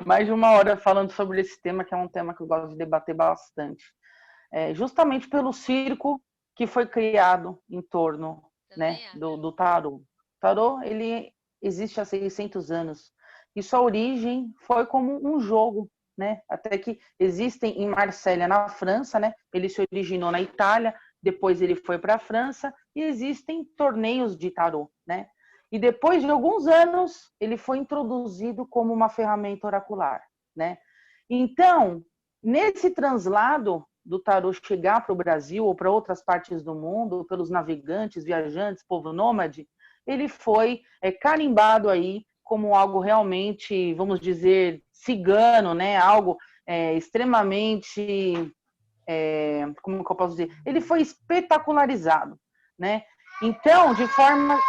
Speaker 3: mais de 1 hora falando sobre esse tema, que é um tema que eu gosto de debater bastante. Justamente pelo circo que foi criado em torno, né, do tarô. O tarô, ele existe há 600 anos. E sua origem foi como um jogo, né? Até que existem em Marsella, na França, né? Ele se originou na Itália, depois ele foi para a França, e existem torneios de tarô, né? E depois de alguns anos, ele foi introduzido como uma ferramenta oracular, né? Então, nesse translado do tarô chegar para o Brasil ou para outras partes do mundo, pelos navegantes, viajantes, povo nômade, ele foi carimbado aí como algo realmente, vamos dizer, cigano, né? Algo extremamente, como que eu posso dizer? Ele foi espetacularizado, né? Então, de forma...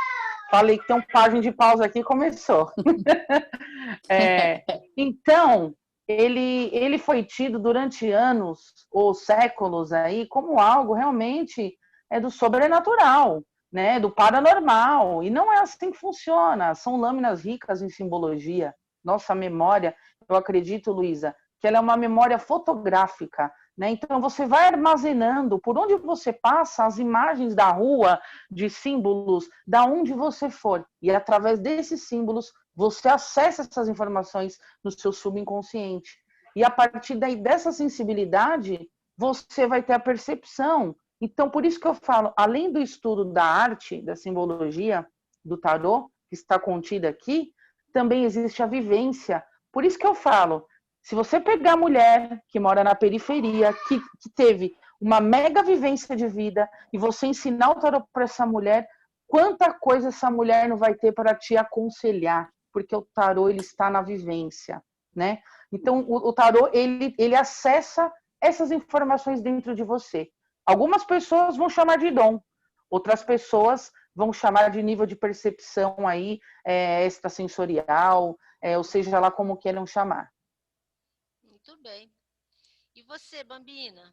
Speaker 3: Falei que tem um página de pausa aqui, começou. Então, ele foi tido durante anos ou séculos aí como algo realmente do sobrenatural, né, do paranormal, e não é assim que funciona. São lâminas ricas em simbologia. Nossa memória, eu acredito, Luísa, que ela é uma memória fotográfica. né? Então, você vai armazenando, por onde você passa, as imagens da rua, de símbolos, da onde você for. E através desses símbolos, você acessa essas informações no seu subconsciente. E a partir daí, dessa sensibilidade, você vai ter a percepção. Então, por isso que eu falo, além do estudo da arte, da simbologia, do tarô, que está contida aqui, também existe a vivência. Por isso que eu falo, se você pegar a mulher que mora na periferia, que teve uma mega vivência de vida, e você ensinar o tarô para essa mulher, quanta coisa essa mulher não vai ter para te aconselhar, porque o tarô ele está na vivência, né? Então, o tarô ele acessa essas informações dentro de você. Algumas pessoas vão chamar de dom, outras pessoas vão chamar de nível de percepção aí, extrasensorial, ou seja lá como queiram chamar.
Speaker 1: Muito bem. E você, Bambina?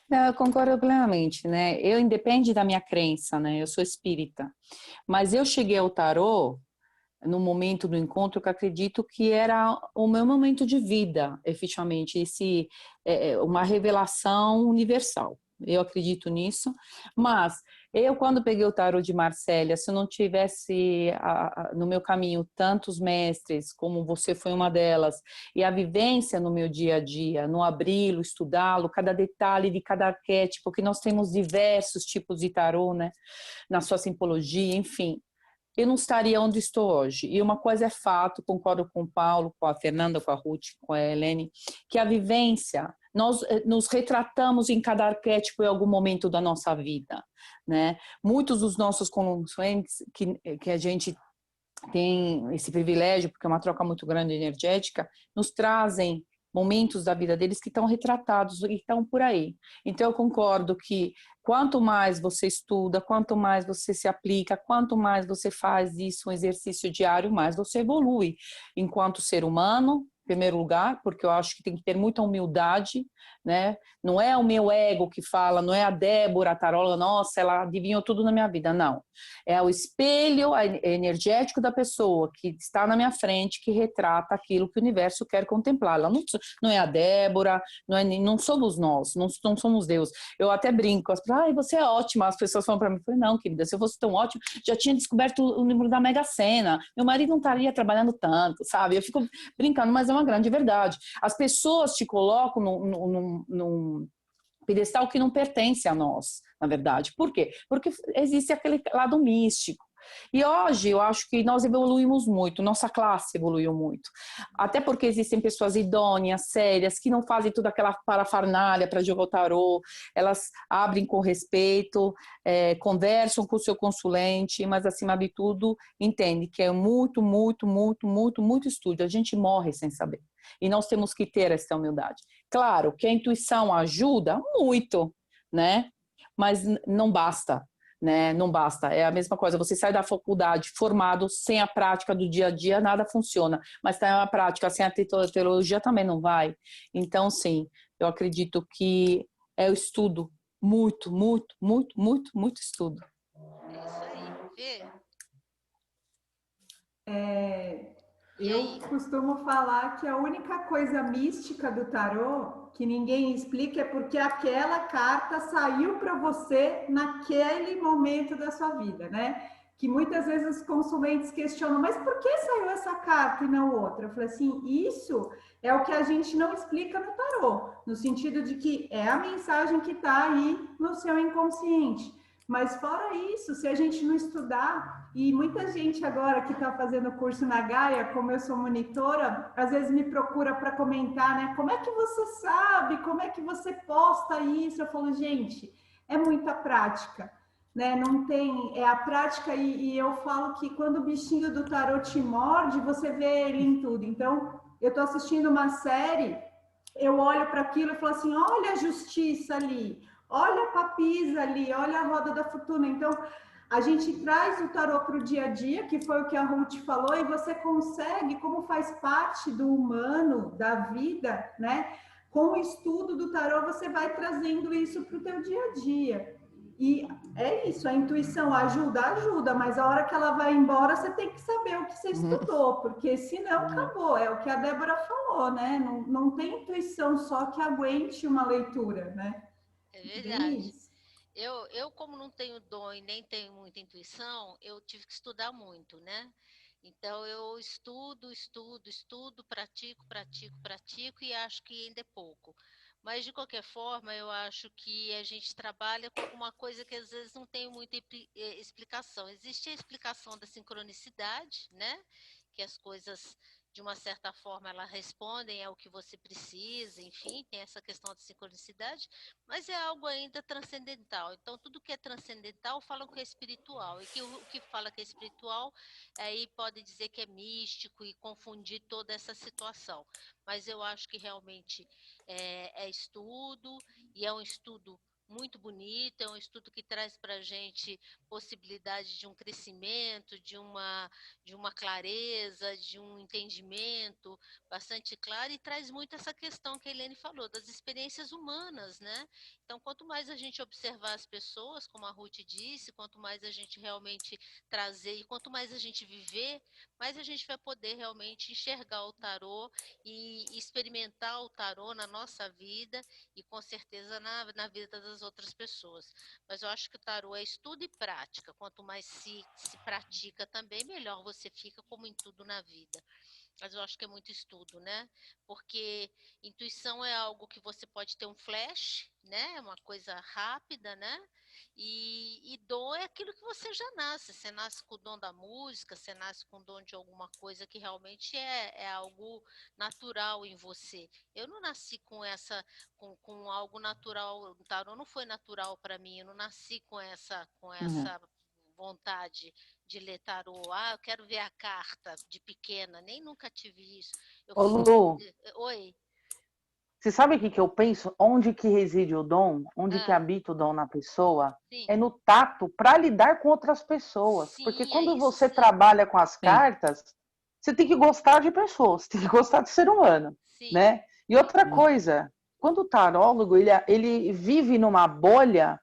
Speaker 2: Não, eu concordo plenamente, né? Eu, independe da minha crença, né? Eu sou espírita. Mas eu cheguei ao tarô no momento do encontro que eu acredito que era o meu momento de vida, efetivamente, uma revelação universal. Eu acredito nisso, mas eu, quando peguei o tarô de Marsella, se eu não tivesse no meu caminho tantos mestres, como você foi uma delas, e a vivência no meu dia a dia, no abri-lo, estudá-lo, cada detalhe de cada arquétipo, que nós temos diversos tipos de tarô, né, na sua simbologia, enfim, eu não estaria onde estou hoje. E uma coisa é fato, concordo com o Paulo, com a Fernanda, com a Ruth, com a Helene, que a vivência, nós nos retratamos em cada arquétipo em algum momento da nossa vida, né? Muitos dos nossos consulentes que a gente tem esse privilégio, porque é uma troca muito grande energética, nos trazem momentos da vida deles que estão retratados e estão por aí. Então, eu concordo que quanto mais você estuda, quanto mais você se aplica, quanto mais você faz isso, um exercício diário, mais você evolui enquanto ser humano, em primeiro lugar, porque eu acho que tem que ter muita humildade, né? Não é o meu ego que fala, não é a Débora, a taróloga, nossa, ela adivinhou tudo na minha vida, não. É o espelho energético da pessoa que está na minha frente, que retrata aquilo que o universo quer contemplar. Ela não é a Débora, não somos nós, não somos Deus. Eu até brinco, as pessoas, você é ótima, as pessoas falam para mim, eu falei, não, querida, se eu fosse tão ótima, já tinha descoberto o número da Mega Sena, meu marido não estaria trabalhando tanto, sabe? Eu fico brincando, mas é uma grande verdade. As pessoas te colocam num pedestal que não pertence a nós, na verdade. Por quê? Porque existe aquele lado místico. E hoje eu acho que nós evoluímos muito, nossa classe evoluiu muito. Até porque existem pessoas idôneas, sérias, que não fazem toda aquela parafernália para jogar o tarô, elas abrem com respeito, conversam com o seu consulente, mas acima de tudo entende que é muito, muito, muito, muito, muito estudo. A gente morre sem saber. E nós temos que ter essa humildade. Claro que a intuição ajuda muito, né? Mas não basta. Né? Não basta, é a mesma coisa, você sai da faculdade formado, sem a prática do dia a dia nada funciona, mas sem a prática, sem a teologia também não vai. Então sim, eu acredito que é o estudo, muito, muito, muito, muito, muito estudo.
Speaker 1: É isso aí, Fê?
Speaker 4: Eu costumo falar que a única coisa mística do tarô que ninguém explica é porque aquela carta saiu para você naquele momento da sua vida, né? Que muitas vezes os consulentes questionam, mas por que saiu essa carta e não outra? Eu falei assim, isso é o que a gente não explica no tarô, no sentido de que é a mensagem que está aí no seu inconsciente. Mas fora isso, se a gente não estudar, e muita gente agora que está fazendo curso na Gaia, como eu sou monitora, às vezes me procura para comentar, né? Como é que você sabe? Como é que você posta isso? Eu falo, gente, é muita prática, né? Não tem, é a prática e eu falo que quando o bichinho do tarô te morde, você vê ele em tudo. Então, eu estou assistindo uma série, eu olho para aquilo e falo assim, olha a justiça ali, olha a papisa ali, olha a roda da fortuna. Então, a gente traz o tarô para o dia a dia, que foi o que a Ruth falou, e você consegue, como faz parte do humano, da vida, né? Com o estudo do tarô, você vai trazendo isso para o teu dia a dia.
Speaker 7: E é isso, a intuição ajuda, mas a hora que ela vai embora, você tem que saber o que você estudou, porque senão acabou. É o que a Débora falou, né? Não tem intuição só que aguente uma leitura, né?
Speaker 1: É
Speaker 7: Bem
Speaker 1: verdade.
Speaker 7: isso.
Speaker 1: Eu, como não tenho dom e nem tenho muita intuição, eu tive que estudar muito, né? Então, eu estudo, pratico e acho que ainda é pouco. Mas, de qualquer forma, eu acho que a gente trabalha com alguma coisa que às vezes não tem muita explicação. Existe a explicação da sincronicidade, né? Que as coisas, de uma certa forma, elas respondem ao que você precisa, enfim, tem essa questão da sincronicidade, mas é algo ainda transcendental. Então, tudo que é transcendental falam que é espiritual, e que o que fala que é espiritual, aí pode dizer que é místico e confundir toda essa situação. Mas eu acho que realmente é estudo, e é um estudo muito bonito, é um estudo que traz para a gente possibilidade de um crescimento, de uma clareza, de um entendimento bastante claro, e traz muito essa questão que a Helene falou, das experiências humanas, né? Então, quanto mais a gente observar as pessoas, como a Ruth disse, quanto mais a gente realmente trazer, e quanto mais a gente viver, mais a gente vai poder realmente enxergar o tarô e experimentar o tarô na nossa vida e com certeza na vida das outras pessoas. Mas eu acho que o tarô é estudo e prática. Quanto mais se pratica também, melhor você fica, como em tudo na vida. Mas eu acho que é muito estudo, né? Porque intuição é algo que você pode ter um flash, né? Uma coisa rápida, né? E dom é aquilo que você já nasce. Você nasce com o dom da música, você nasce com o dom de alguma coisa que realmente é algo natural em você. Eu não nasci com com algo natural. O tarô não foi natural para mim. Eu não nasci com essa vontade de ler tarô. Ah, eu quero ver a carta de pequena. Nem nunca tive isso. Eu
Speaker 3: Ô,
Speaker 1: fui.
Speaker 3: Lu,
Speaker 1: Oi.
Speaker 3: você sabe o que que eu penso? Onde que reside o dom? Onde que
Speaker 1: Ah,
Speaker 3: habita o dom na pessoa?
Speaker 1: sim.
Speaker 3: É no tato para lidar com outras pessoas. Porque
Speaker 1: Sim, é
Speaker 3: quando
Speaker 1: isso
Speaker 3: você
Speaker 1: sim.
Speaker 3: trabalha com as
Speaker 2: Sim.
Speaker 3: cartas, você tem que gostar de pessoas, tem que gostar de ser humano,
Speaker 1: Sim.
Speaker 3: né? E outra coisa, quando o tarólogo ele vive numa bolha,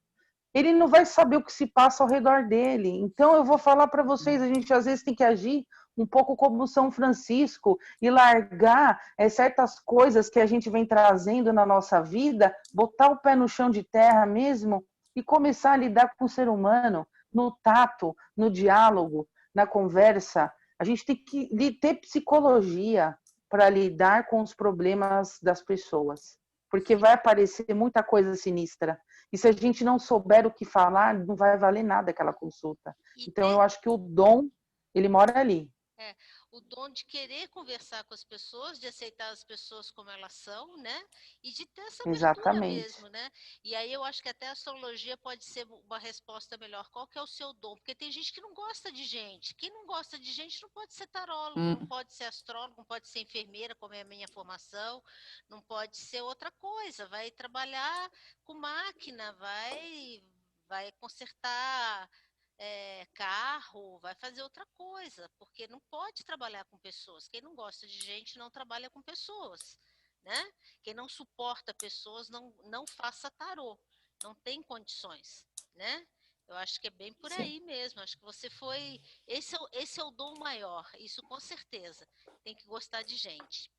Speaker 3: ele não vai saber o que se passa ao redor dele. Então, eu vou falar para vocês, a gente às vezes tem que agir um pouco como São Francisco e largar certas coisas que a gente vem trazendo na nossa vida, botar o pé no chão de terra mesmo e começar a lidar com o ser humano no tato, no diálogo, na conversa. A gente tem que ter psicologia para lidar com os problemas das pessoas, porque vai aparecer muita coisa sinistra. E se a gente não souber o que falar, não vai valer nada aquela consulta.
Speaker 1: E
Speaker 3: Então, eu acho que o dom, ele mora ali.
Speaker 1: É, o dom de querer conversar com as pessoas, de aceitar as pessoas como elas são, né? E de ter essa abertura
Speaker 3: Exatamente.
Speaker 1: mesmo, né? E aí eu acho que até a astrologia pode ser uma resposta melhor. Qual que é o seu dom? Porque tem gente que não gosta de gente. Quem não gosta de gente não pode ser tarólogo, não pode ser astrólogo, não pode ser enfermeira, como é a minha formação, não pode ser outra coisa. Vai trabalhar com máquina, vai consertar carro, vai fazer outra coisa, porque não pode trabalhar com pessoas. Quem não gosta de gente não trabalha com pessoas, né? Quem não suporta pessoas não faça tarô, não tem condições, né? Eu acho que é bem por
Speaker 2: Sim.
Speaker 1: aí mesmo. Acho que você foi. Esse é o dom maior, isso com certeza. Tem que gostar de gente.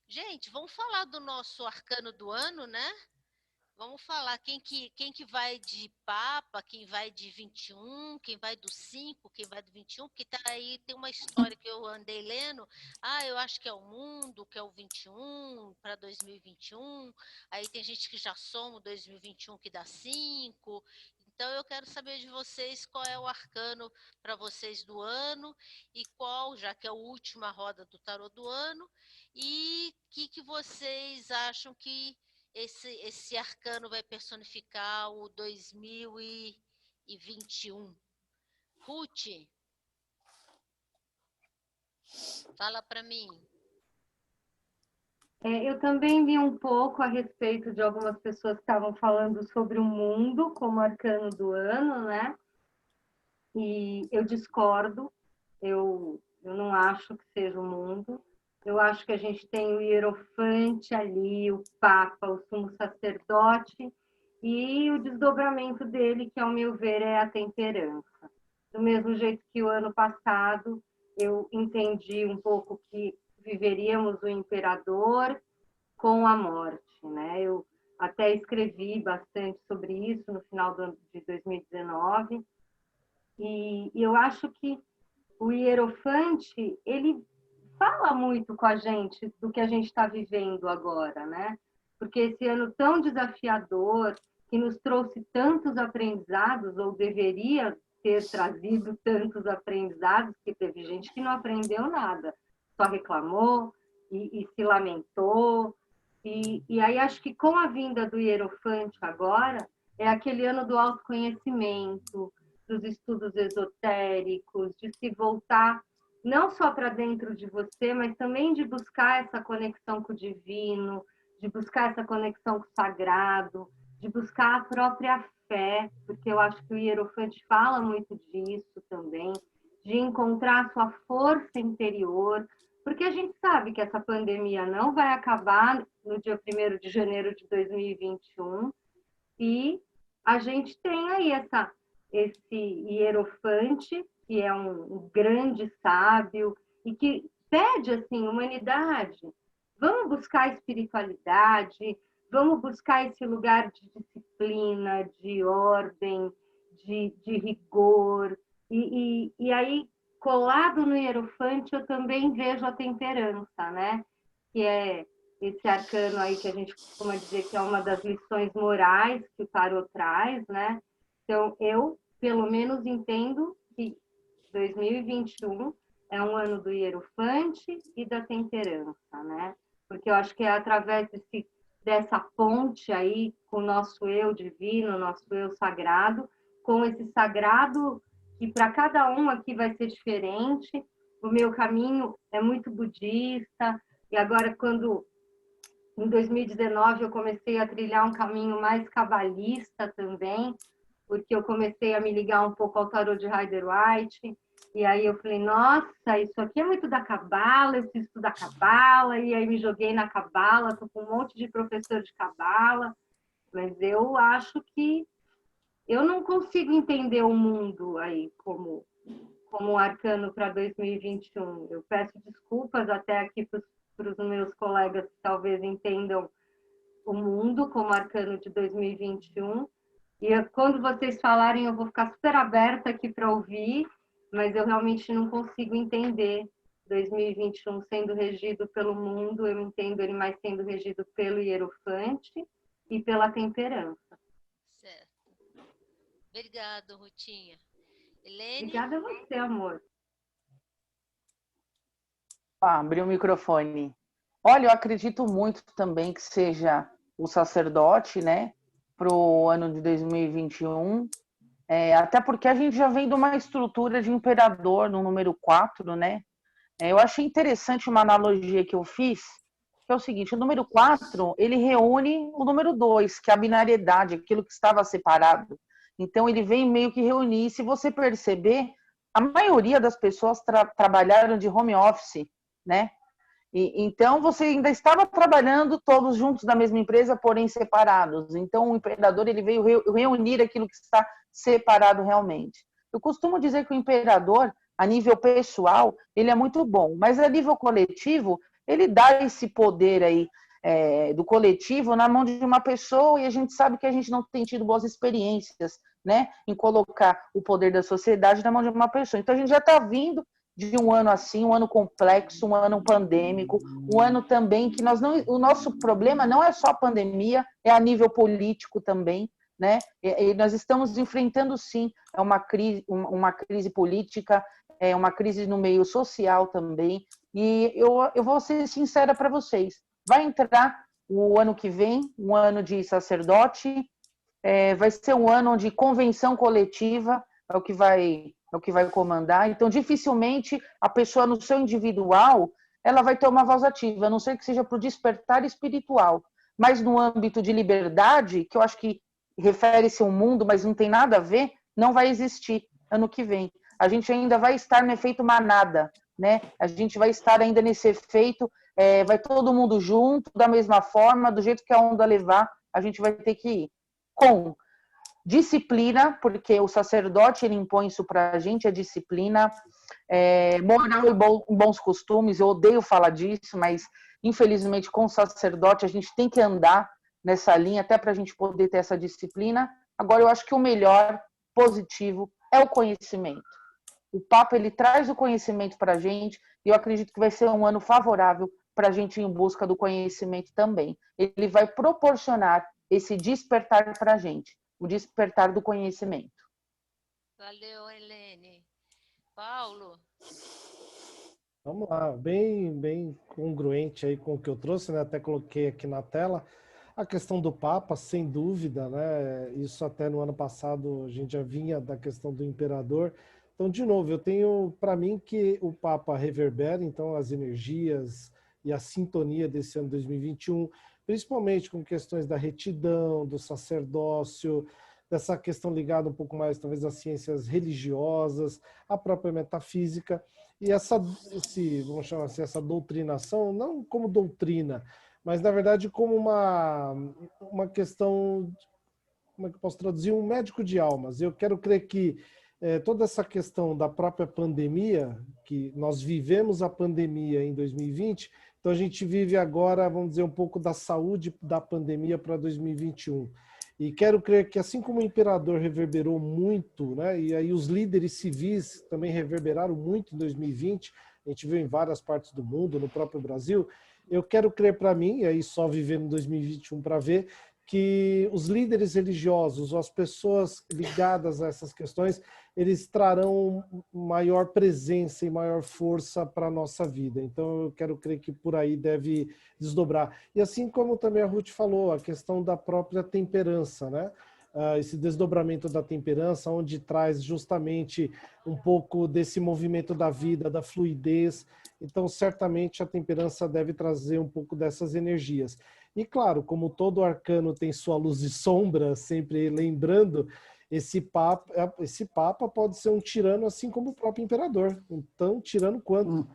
Speaker 1: Gente, vamos falar do nosso arcano do ano, né? Vamos falar quem que vai de Papa, quem vai de 21, quem vai do 5, quem vai do 21, porque tá aí, tem uma história que eu andei lendo. Ah, eu acho que é o mundo, que é o 21 para 2021. Aí tem gente que já soma o 2021 que dá 5. Então eu quero saber de vocês qual é o arcano para vocês do ano e qual, já que é a última roda do tarô do ano, e o que vocês acham que esse arcano vai personificar o 2021. Ruth, fala para mim.
Speaker 6: Eu também li um pouco a respeito de algumas pessoas que estavam falando sobre o mundo como arcano do ano, né? E eu discordo, eu não acho que seja o mundo. Eu acho que a gente tem o hierofante ali, o Papa, o sumo sacerdote, e o desdobramento dele, que ao meu ver é a temperança. Do mesmo jeito que o ano passado eu entendi um pouco que viveríamos o imperador com a morte, né? Eu até escrevi bastante sobre isso no final de 2019, e eu acho que o Hierofante, ele fala muito com a gente do que a gente está vivendo agora, né? Porque esse ano tão desafiador, que nos trouxe tantos aprendizados, ou deveria ter trazido tantos aprendizados, que teve gente que não aprendeu nada, só reclamou e se lamentou. E aí acho que com a vinda do Hierofante agora, é aquele ano do autoconhecimento, dos estudos esotéricos, de se voltar não só para dentro de você, mas também de buscar essa conexão com o divino, de buscar essa conexão com o sagrado, de buscar a própria fé, porque eu acho que o Hierofante fala muito disso também, de encontrar a sua força interior, porque a gente sabe que essa pandemia não vai acabar no dia 1º de janeiro de 2021, e a gente tem aí esse Hierofante, que é um grande sábio, e que pede, assim, humanidade, vamos buscar a espiritualidade, vamos buscar esse lugar de disciplina, de ordem, de rigor. E aí, colado no Hierofante, eu também vejo a temperança, né? Que é esse arcano aí que a gente costuma dizer que é uma das lições morais que o tarot traz, né? Então, eu, pelo menos, entendo que 2021 é um ano do Hierofante e da temperança, né? Porque eu acho que é através dessa ponte aí com o nosso eu divino, nosso eu sagrado, com esse sagrado que para cada um aqui vai ser diferente. O meu caminho é muito budista, e agora quando em 2019 eu comecei a trilhar um caminho mais cabalista também, porque eu comecei a me ligar um pouco ao tarot de Rider-Waite, e aí eu falei, nossa, isso aqui é muito da Cabala, eu preciso estudar Cabala, e aí me joguei na Cabala, estou com um monte de professor de Cabala, mas eu acho que eu não consigo entender o mundo aí como um arcano para 2021. Eu peço desculpas até aqui para os meus colegas que talvez entendam o mundo como arcano de 2021, e quando vocês falarem, eu vou ficar super aberta aqui para ouvir, mas eu realmente não consigo entender 2021 sendo regido pelo mundo, eu entendo ele mais sendo regido pelo Hierofante e pela temperança.
Speaker 1: Certo. Obrigado, Rutinha. Helene?
Speaker 6: Obrigada a você, amor.
Speaker 3: Abriu o microfone. Olha, eu acredito muito também que seja o sacerdote, né? Para o ano de 2021, até porque a gente já vem de uma estrutura de imperador no número 4, né? Eu achei interessante uma analogia que eu fiz, que é o seguinte, o número 4, ele reúne o número 2, que é a binariedade, aquilo que estava separado. Então, ele vem meio que reunir, e se você perceber, a maioria das pessoas trabalharam de home office, né? Então, você ainda estava trabalhando todos juntos na mesma empresa, porém separados. Então, o imperador ele veio reunir aquilo que está separado realmente. Eu costumo dizer que o imperador, a nível pessoal, ele é muito bom, mas a nível coletivo, ele dá esse poder aí do coletivo na mão de uma pessoa, e a gente sabe que a gente não tem tido boas experiências, né, em colocar o poder da sociedade na mão de uma pessoa. Então, a gente já está vindo de um ano assim, um ano complexo, um ano pandêmico, um ano também que o nosso problema não é só a pandemia, é a nível político também, né? E nós estamos enfrentando sim uma crise política, uma crise no meio social também. E eu vou ser sincera para vocês, vai entrar o ano que vem, um ano de sacerdote, vai ser um ano onde convenção coletiva é o que vai comandar. Então, dificilmente a pessoa no seu individual ela vai ter uma voz ativa, a não ser que seja para o despertar espiritual. Mas no âmbito de liberdade, que eu acho que refere-se ao mundo, mas não tem nada a ver, não vai existir ano que vem. A gente ainda vai estar no efeito manada, né? A gente vai estar ainda nesse efeito, vai todo mundo junto, da mesma forma, do jeito que a onda levar, a gente vai ter que ir. com disciplina, porque o sacerdote ele impõe isso para a gente, a disciplina, moral e bons costumes. Eu odeio falar disso, mas infelizmente com o sacerdote a gente tem que andar nessa linha até para a gente poder ter essa disciplina. Agora eu acho que o melhor positivo é o conhecimento. O Papa ele traz o conhecimento para a gente e eu acredito que vai ser um ano favorável para a gente ir em busca do conhecimento também. Ele vai proporcionar esse despertar para a gente, o despertar do conhecimento.
Speaker 1: Valeu, Helene. Paulo?
Speaker 5: Vamos lá, bem congruente aí com o que eu trouxe, né? Até coloquei aqui na tela. A questão do Papa, sem dúvida, né? Isso até no ano passado a gente já vinha da questão do imperador. Então, de novo, eu tenho para mim que o Papa reverbera, então, as energias e a sintonia desse ano 2021, principalmente com questões da retidão, do sacerdócio, dessa questão ligada um pouco mais, talvez, às ciências religiosas, à própria metafísica, e vamos chamar assim, essa doutrinação, não como doutrina, mas, na verdade, como uma questão, como é que eu posso traduzir? Um médico de almas. Eu quero crer que toda essa questão da própria pandemia, que nós vivemos a pandemia em 2020, então a gente vive agora, vamos dizer, um pouco da saúde da pandemia para 2021. E quero crer que, assim como o imperador reverberou muito, né, e aí os líderes civis também reverberaram muito em 2020, a gente viu em várias partes do mundo, no próprio Brasil, eu quero crer para mim, e aí só vivendo em 2021 para ver, que os líderes religiosos, ou as pessoas ligadas a essas questões, eles trarão maior presença e maior força para a nossa vida. Então, eu quero crer que por aí deve desdobrar. E assim como também a Ruth falou, a questão da própria temperança, né? Esse desdobramento da temperança, onde traz justamente um pouco desse movimento da vida, da fluidez. Então, certamente, a temperança deve trazer um pouco dessas energias. E, claro, como todo arcano tem sua luz e sombra, sempre lembrando, esse Papa pode ser um tirano, assim como o próprio imperador. Então, tirano quanto?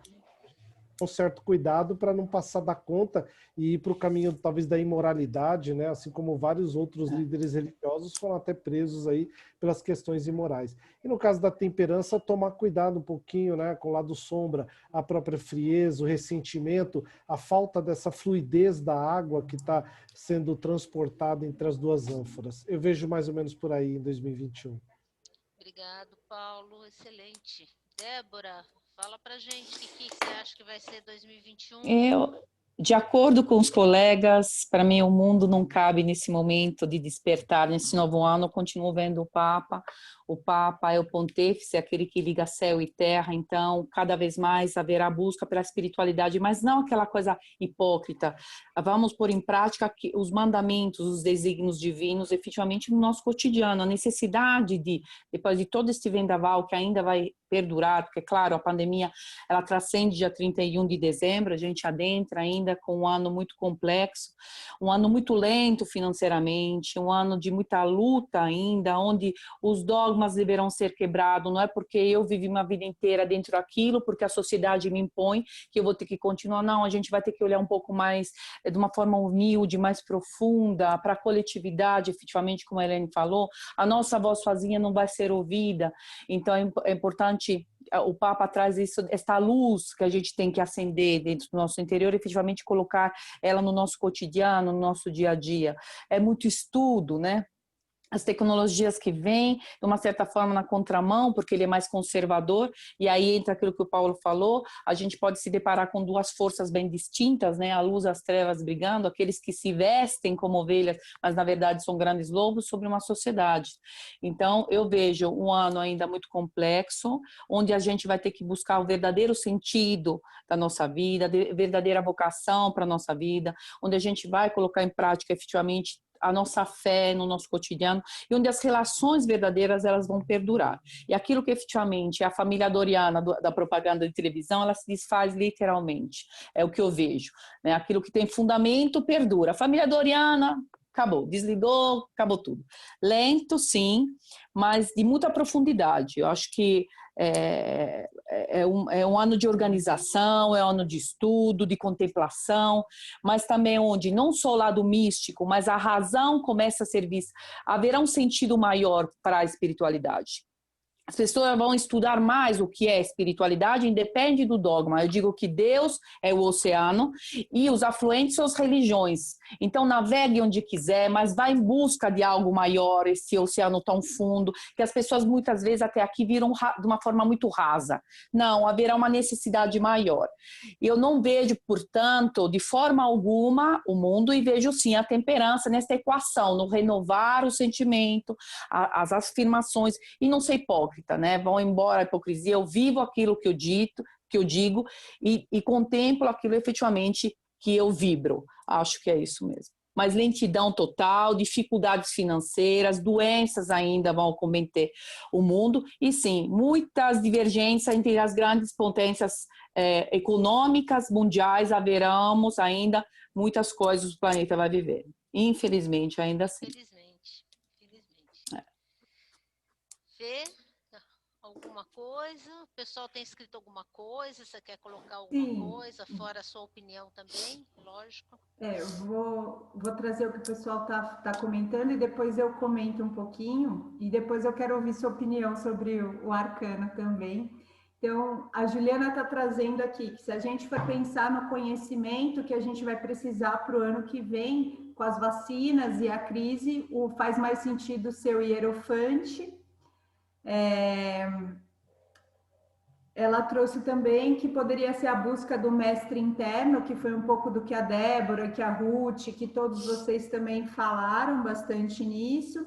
Speaker 5: Um certo cuidado para não passar da conta e ir para o caminho, talvez, da imoralidade, né? Assim como vários outros líderes religiosos foram até presos aí pelas questões imorais. E no caso da temperança, tomar cuidado um pouquinho, né? Com o lado sombra, a própria frieza, o ressentimento, a falta dessa fluidez da água que está sendo transportada entre as duas ânforas. Eu vejo mais ou menos por aí em 2021.
Speaker 1: Obrigado, Paulo. Excelente. Débora, fala pra gente o que você acha que vai ser 2021.
Speaker 2: De acordo com os colegas, para mim o mundo não cabe nesse momento de despertar, nesse novo ano. Eu continuo vendo o Papa. O Papa é o pontífice, aquele que liga céu e terra, então cada vez mais haverá busca pela espiritualidade, mas não aquela coisa hipócrita. Vamos pôr em prática os mandamentos, os desígnios divinos, efetivamente no nosso cotidiano. A necessidade de, depois de todo este vendaval que ainda vai perdurar, porque, claro, a pandemia, ela transcende dia 31 de dezembro, a gente adentra ainda com um ano muito complexo, um ano muito lento financeiramente, um ano de muita luta ainda, onde os dogmas deverão ser quebrados, não é porque eu vivi uma vida inteira dentro daquilo, porque a sociedade me impõe que eu vou ter que continuar, não, a gente vai ter que olhar um pouco mais, de uma forma humilde, mais profunda, para a coletividade, efetivamente, como a Helene falou, a nossa voz sozinha não vai ser ouvida, então é importante. O Papa traz isso, esta luz que a gente tem que acender dentro do nosso interior e efetivamente colocar ela no nosso cotidiano, no nosso dia a dia. É muito estudo, né? As tecnologias que vêm, de uma certa forma, na contramão, porque ele é mais conservador, e aí entra aquilo que o Paulo falou, a gente pode se deparar com duas forças bem distintas, né? A luz e as trevas brigando, aqueles que se vestem como ovelhas, mas na verdade são grandes lobos, sobre uma sociedade. Então, eu vejo um ano ainda muito complexo, onde a gente vai ter que buscar o verdadeiro sentido da nossa vida, a verdadeira vocação para a nossa vida, onde a gente vai colocar em prática, efetivamente, a nossa fé no nosso cotidiano e onde as relações verdadeiras elas vão perdurar. E aquilo que efetivamente é a família doriana da propaganda de televisão, ela se desfaz literalmente. É o que eu vejo, né? Aquilo que tem fundamento perdura. A família doriana acabou, desligou, acabou tudo. Lento, sim, mas de muita profundidade. Eu acho que é um ano de organização, é um ano de estudo, de contemplação, mas também onde não só o lado místico, mas a razão começa a ser vista. Haverá um sentido maior para a espiritualidade. As pessoas vão estudar mais o que é espiritualidade, independe do dogma. Eu digo que Deus é o oceano e os afluentes são as religiões. Então, navegue onde quiser, mas vá em busca de algo maior, esse oceano tão fundo, que as pessoas muitas vezes até aqui viram de uma forma muito rasa. Não, haverá uma necessidade maior. Eu não vejo, portanto, de forma alguma o mundo e vejo sim a temperança nessa equação, no renovar o sentimento, as afirmações, e não ser hipócrita. Né? Vão embora a hipocrisia, eu vivo aquilo que eu digo e contemplo aquilo efetivamente que eu vibro. Acho que é isso mesmo. Mas lentidão total, dificuldades financeiras, doenças ainda vão cometer o mundo e sim, muitas divergências entre as grandes potências econômicas mundiais, haveremos ainda muitas coisas que o planeta vai viver. Infelizmente, ainda assim.
Speaker 1: Infelizmente. Fê? Alguma coisa? O pessoal tem escrito alguma coisa? Você quer colocar alguma coisa? Fora a sua opinião também, lógico.
Speaker 7: Eu vou trazer o que o pessoal tá comentando e depois eu comento um pouquinho e depois eu quero ouvir sua opinião sobre o arcano também. Então, a Juliana está trazendo aqui que se a gente for pensar no conhecimento que a gente vai precisar para o ano que vem, com as vacinas e a crise, faz mais sentido ser o Hierofante. Ela trouxe também que poderia ser a busca do mestre interno, que foi um pouco do que a Débora, que a Ruth, que todos vocês também falaram bastante nisso.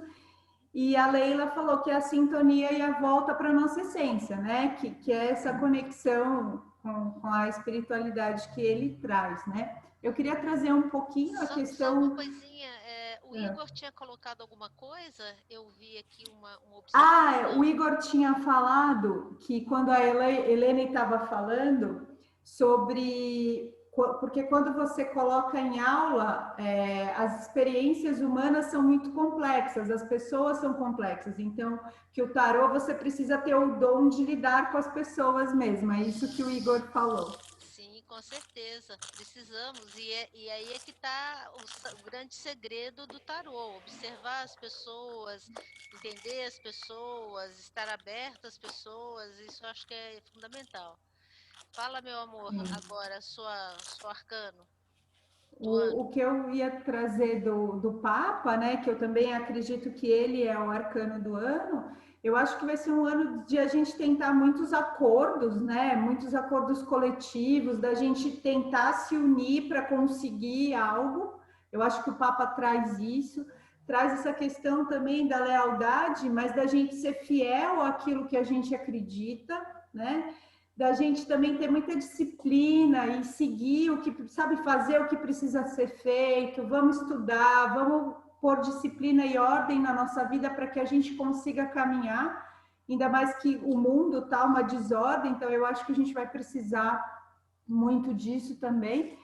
Speaker 7: E a Leila falou que é a sintonia e a volta para a nossa essência, né? Que é essa conexão com a espiritualidade que ele traz, né? Eu queria trazer um pouquinho a questão...
Speaker 1: Só uma coisinha, o Igor tinha colocado alguma coisa? Eu vi aqui uma observação.
Speaker 7: O Igor tinha falado que quando a Helene estava falando sobre... Porque quando você coloca em aula, as experiências humanas são muito complexas, as pessoas são complexas. Então, que o tarô, você precisa ter o dom de lidar com as pessoas mesmo. É isso que o Igor falou.
Speaker 1: Sim, com certeza, precisamos, e aí é que está o grande segredo do tarô, observar as pessoas, entender as pessoas, estar aberto às pessoas, isso eu acho que é fundamental. Fala, meu amor, agora, seu arcano.
Speaker 7: O que eu ia trazer do Papa, né, que eu também acredito que ele é o arcano do ano, eu acho que vai ser um ano de a gente tentar muitos acordos, né, muitos acordos coletivos, da gente tentar se unir para conseguir algo. Eu acho que o Papa traz isso, traz essa questão também da lealdade, mas da gente ser fiel àquilo que a gente acredita, né? Da gente também ter muita disciplina e seguir o que, sabe, fazer o que precisa ser feito, vamos estudar, vamos pôr disciplina e ordem na nossa vida para que a gente consiga caminhar, ainda mais que o mundo está uma desordem, então eu acho que a gente vai precisar muito disso também.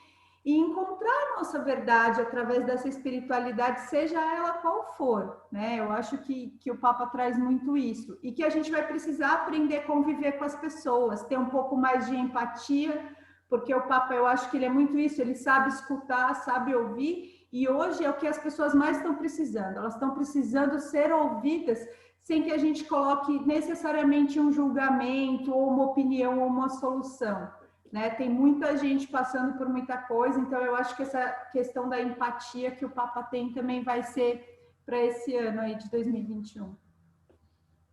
Speaker 7: E encontrar a nossa verdade através dessa espiritualidade, seja ela qual for, né? Eu acho que o Papa traz muito isso. E que a gente vai precisar aprender a conviver com as pessoas, ter um pouco mais de empatia, porque o Papa, eu acho que ele é muito isso, ele sabe escutar, sabe ouvir, e hoje é o que as pessoas mais estão precisando. Elas estão precisando ser ouvidas sem que a gente coloque necessariamente um julgamento, ou uma opinião, ou uma solução. Né? Tem muita gente passando por muita coisa, então eu acho que essa questão da empatia que o Papa tem também vai ser para esse ano aí de 2021.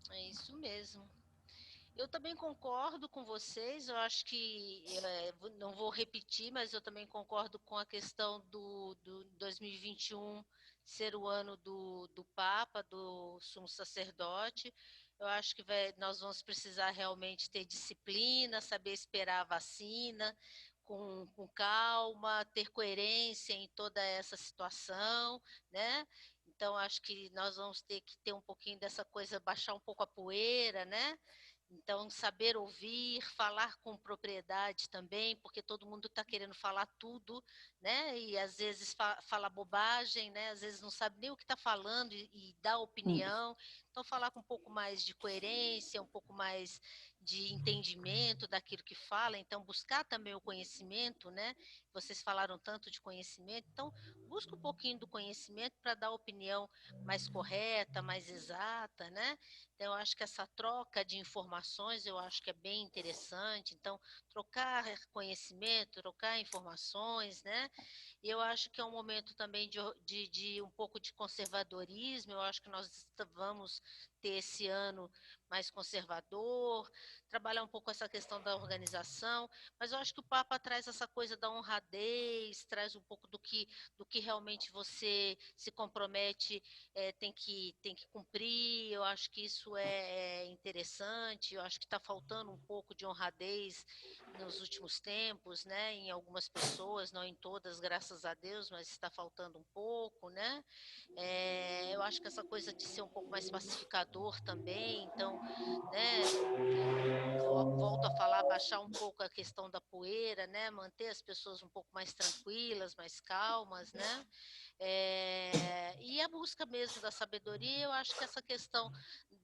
Speaker 1: É isso mesmo. Eu também concordo com vocês, eu acho que, não vou repetir, mas eu também concordo com a questão do 2021 ser o ano do Papa, do Sumo Sacerdote. Eu acho que nós vamos precisar realmente ter disciplina, saber esperar a vacina com calma, ter coerência em toda essa situação, né? Então, acho que nós vamos ter que ter um pouquinho dessa coisa, baixar um pouco a poeira, né? Então, saber ouvir, falar com propriedade também, porque todo mundo está querendo falar tudo, né? E às vezes fala bobagem, né? Às vezes não sabe nem o que está falando e dá opinião. Então, falar com um pouco mais de coerência, um pouco mais de entendimento daquilo que fala. Então, buscar também o conhecimento, né? Vocês falaram tanto de conhecimento, então busca um pouquinho do conhecimento para dar a opinião mais correta, mais exata, né? Então, eu acho que essa troca de informações, eu acho que é bem interessante. Então, trocar conhecimento, trocar informações, né? E eu acho que é um momento também de um pouco de conservadorismo. Eu acho que nós vamos ter esse ano mais conservador, trabalhar um pouco essa questão da organização, mas eu acho que o Papa traz essa coisa da honradez, traz um pouco do que realmente você se compromete, tem que cumprir. Eu acho que isso é interessante. Eu acho que está faltando um pouco de honradez nos últimos tempos, né? Em algumas pessoas, não em todas, graças a Deus, mas está faltando um pouco, né? Eu acho que essa coisa de ser um pouco mais pacificador também, então, né? Volto a falar, baixar um pouco a questão da poeira, né? Manter as pessoas um pouco mais tranquilas, mais calmas, né? E a busca mesmo da sabedoria. Eu acho que essa questão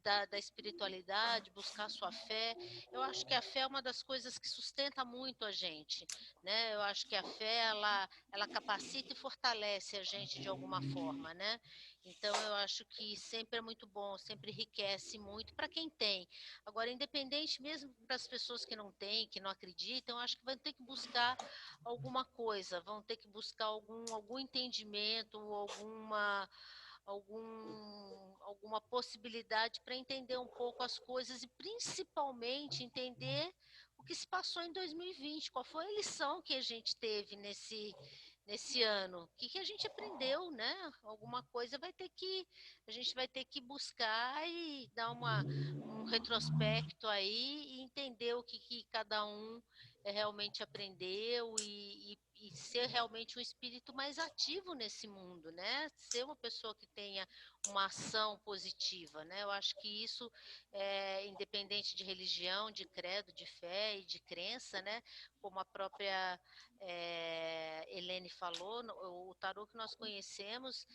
Speaker 1: da espiritualidade, buscar a sua fé, eu acho que a fé é uma das coisas que sustenta muito a gente, né? Eu acho que a fé, ela capacita e fortalece a gente de alguma forma, né? Então, eu acho que sempre é muito bom, sempre enriquece muito para quem tem. Agora, independente mesmo para as pessoas que não têm, que não acreditam, eu acho que vão ter que buscar alguma coisa, vão ter que buscar algum entendimento, alguma possibilidade para entender um pouco as coisas e principalmente entender o que se passou em 2020, qual foi a lição que a gente teve nesse ano, o que a gente aprendeu, né? Alguma coisa a gente vai ter que buscar e dar um retrospecto aí e entender o que cada um realmente aprendeu e ser realmente um espírito mais ativo nesse mundo, né? Ser uma pessoa que tenha uma ação positiva, né? Eu acho que isso é independente de religião, de credo, de fé e de crença, né? Como a própria Helene falou, o tarô que nós conhecemos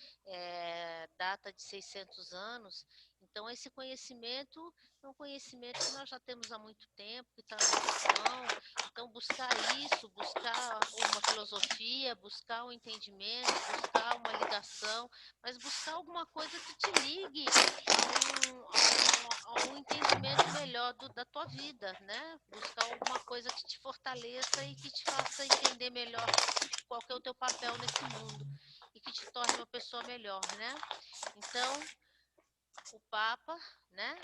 Speaker 1: data de 600 anos. Então, esse conhecimento é um conhecimento que nós já temos há muito tempo, que está na nossa mão. Então, buscar isso, buscar uma filosofia, buscar um entendimento, buscar uma ligação, mas buscar alguma coisa que te ligue a um entendimento melhor da tua vida, né? Buscar alguma coisa que te fortaleça e que te faça entender melhor qual que é o teu papel nesse mundo e que te torne uma pessoa melhor, né? Então, o Papa, né?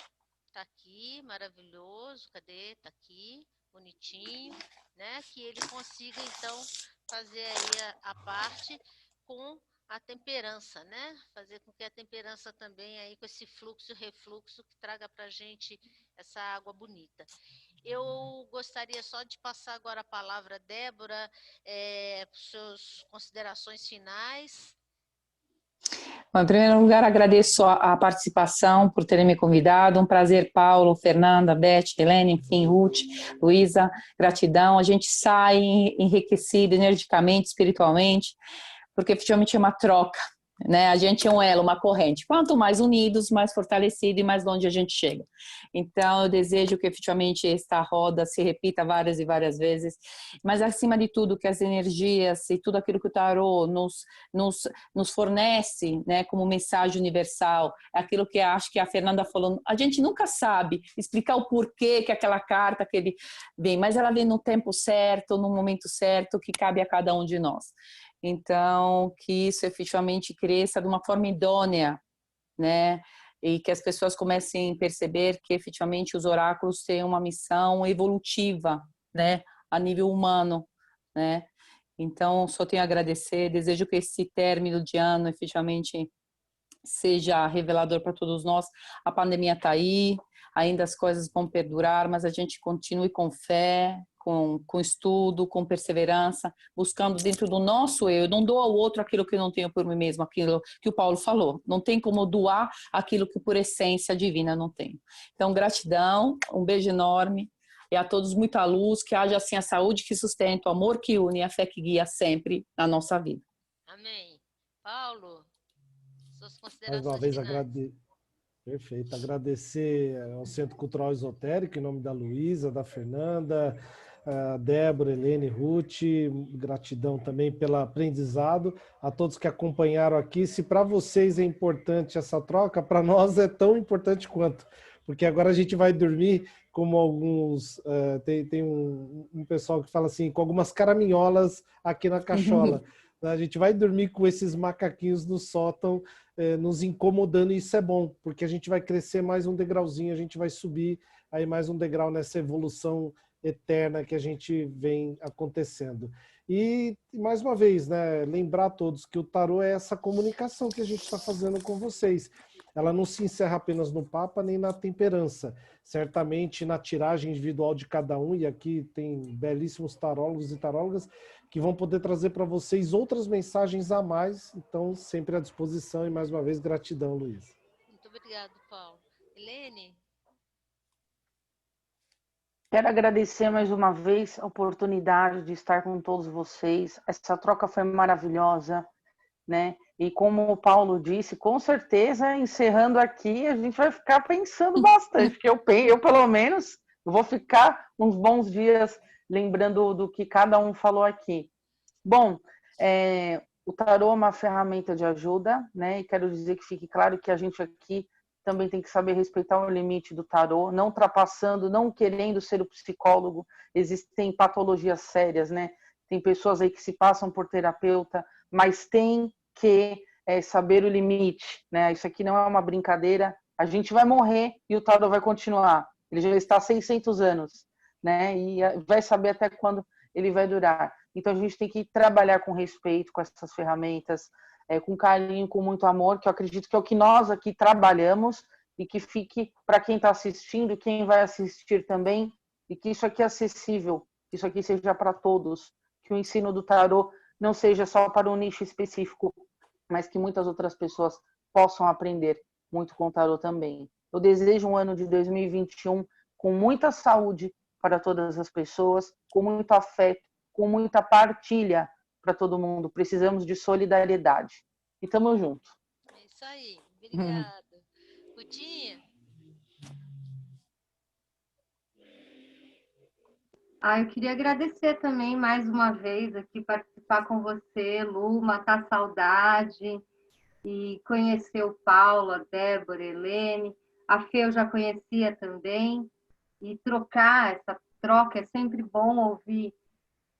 Speaker 1: Tá aqui, maravilhoso. Cadê? Tá aqui, bonitinho, né? Que ele consiga, então, fazer aí a parte com a temperança, né? Fazer com que a temperança também aí, com esse fluxo e refluxo, que traga pra gente essa água bonita. Eu gostaria só de passar agora a palavra a Débora, para suas considerações finais.
Speaker 2: Bom, em primeiro lugar, agradeço a participação por terem me convidado. Um prazer, Paulo, Fernanda, Beth, Helene, enfim, Ruth, Luísa, gratidão. A gente sai enriquecido energicamente, espiritualmente, porque efetivamente é uma troca, né? A gente é um elo, uma corrente. Quanto mais unidos, mais fortalecido e mais longe a gente chega. Então, eu desejo que efetivamente esta roda se repita várias e várias vezes, mas acima de tudo, que as energias e tudo aquilo que o tarô nos fornece, né, como mensagem universal, aquilo que acho que a Fernanda falou, a gente nunca sabe explicar o porquê que aquela carta que ele vem, mas ela vem no tempo certo, no momento certo, que cabe a cada um de nós. Então, que isso efetivamente cresça de uma forma idônea, né? E que as pessoas comecem a perceber que efetivamente os oráculos têm uma missão evolutiva, né? A nível humano, né? Então, só tenho a agradecer, desejo que esse término de ano efetivamente seja revelador para todos nós. A pandemia está aí, ainda as coisas vão perdurar, mas a gente continue com fé, com estudo, com perseverança, buscando dentro do nosso eu não dou ao outro aquilo que eu não tenho por mim mesmo, aquilo que o Paulo falou, não tem como doar aquilo que por essência divina não tenho. Então, gratidão, um beijo enorme, e a todos muita luz, que haja assim a saúde que sustenta, o amor que une, a fé que guia sempre na nossa vida.
Speaker 1: Amém. Paulo, suas
Speaker 5: Mais uma
Speaker 1: considerações
Speaker 5: vez,
Speaker 1: finais.
Speaker 5: Perfeito. Agradecer ao Centro Cultural Esotérico, em nome da Luísa, da Fernanda, Débora, Helene, Ruth, gratidão também pelo aprendizado, a todos que acompanharam aqui. Se para vocês é importante essa troca, para nós é tão importante quanto, porque agora a gente vai dormir como alguns, tem um pessoal que fala assim, com algumas caraminholas aqui na cachola. A gente vai dormir com esses macaquinhos do sótão nos incomodando, e isso é bom, porque a gente vai crescer mais um degrauzinho, a gente vai subir aí mais um degrau nessa evolução eterna que a gente vem acontecendo. E, mais uma vez, né, lembrar a todos que o tarô é essa comunicação que a gente está fazendo com vocês. Ela não se encerra apenas no Papa nem na temperança. Certamente na tiragem individual de cada um, e aqui tem belíssimos tarólogos e tarólogas que vão poder trazer para vocês outras mensagens a mais. Então, sempre à disposição, e mais uma vez, gratidão, Luiz.
Speaker 1: Muito obrigado, Paulo. Helene?
Speaker 3: Quero agradecer mais uma vez a oportunidade de estar com todos vocês. Essa troca foi maravilhosa, né? E como o Paulo disse, com certeza, encerrando aqui, a gente vai ficar pensando bastante, porque eu pelo menos, vou ficar uns bons dias lembrando do que cada um falou aqui. Bom, o tarô é uma ferramenta de ajuda, né? E quero dizer que fique claro que a gente aqui também tem que saber respeitar o limite do tarô, não ultrapassando, não querendo ser o psicólogo. Existem patologias sérias, né? Tem pessoas aí que se passam por terapeuta, mas tem que saber o limite, né? Isso aqui não é uma brincadeira. A gente vai morrer e o tarô vai continuar. Ele já está há 600 anos, né? E vai saber até quando ele vai durar. Então a gente tem que trabalhar com respeito com essas ferramentas, com carinho, com muito amor, que eu acredito que é o que nós aqui trabalhamos, e que fique para quem está assistindo, quem vai assistir também, e que isso aqui é acessível, que isso aqui seja para todos, que o ensino do tarô não seja só para um nicho específico, mas que muitas outras pessoas possam aprender muito com o tarô também. Eu desejo um ano de 2021 com muita saúde para todas as pessoas, com muito afeto, com muita partilha para todo mundo. Precisamos de solidariedade. E estamos juntos.
Speaker 1: É isso aí. Obrigada. Rutinha?
Speaker 6: Eu queria agradecer também mais uma vez aqui, participar com você, Lu, matar saudade e conhecer o Paulo, a Débora, a Helene. A Fê eu já conhecia também. E trocar, essa troca, é sempre bom ouvir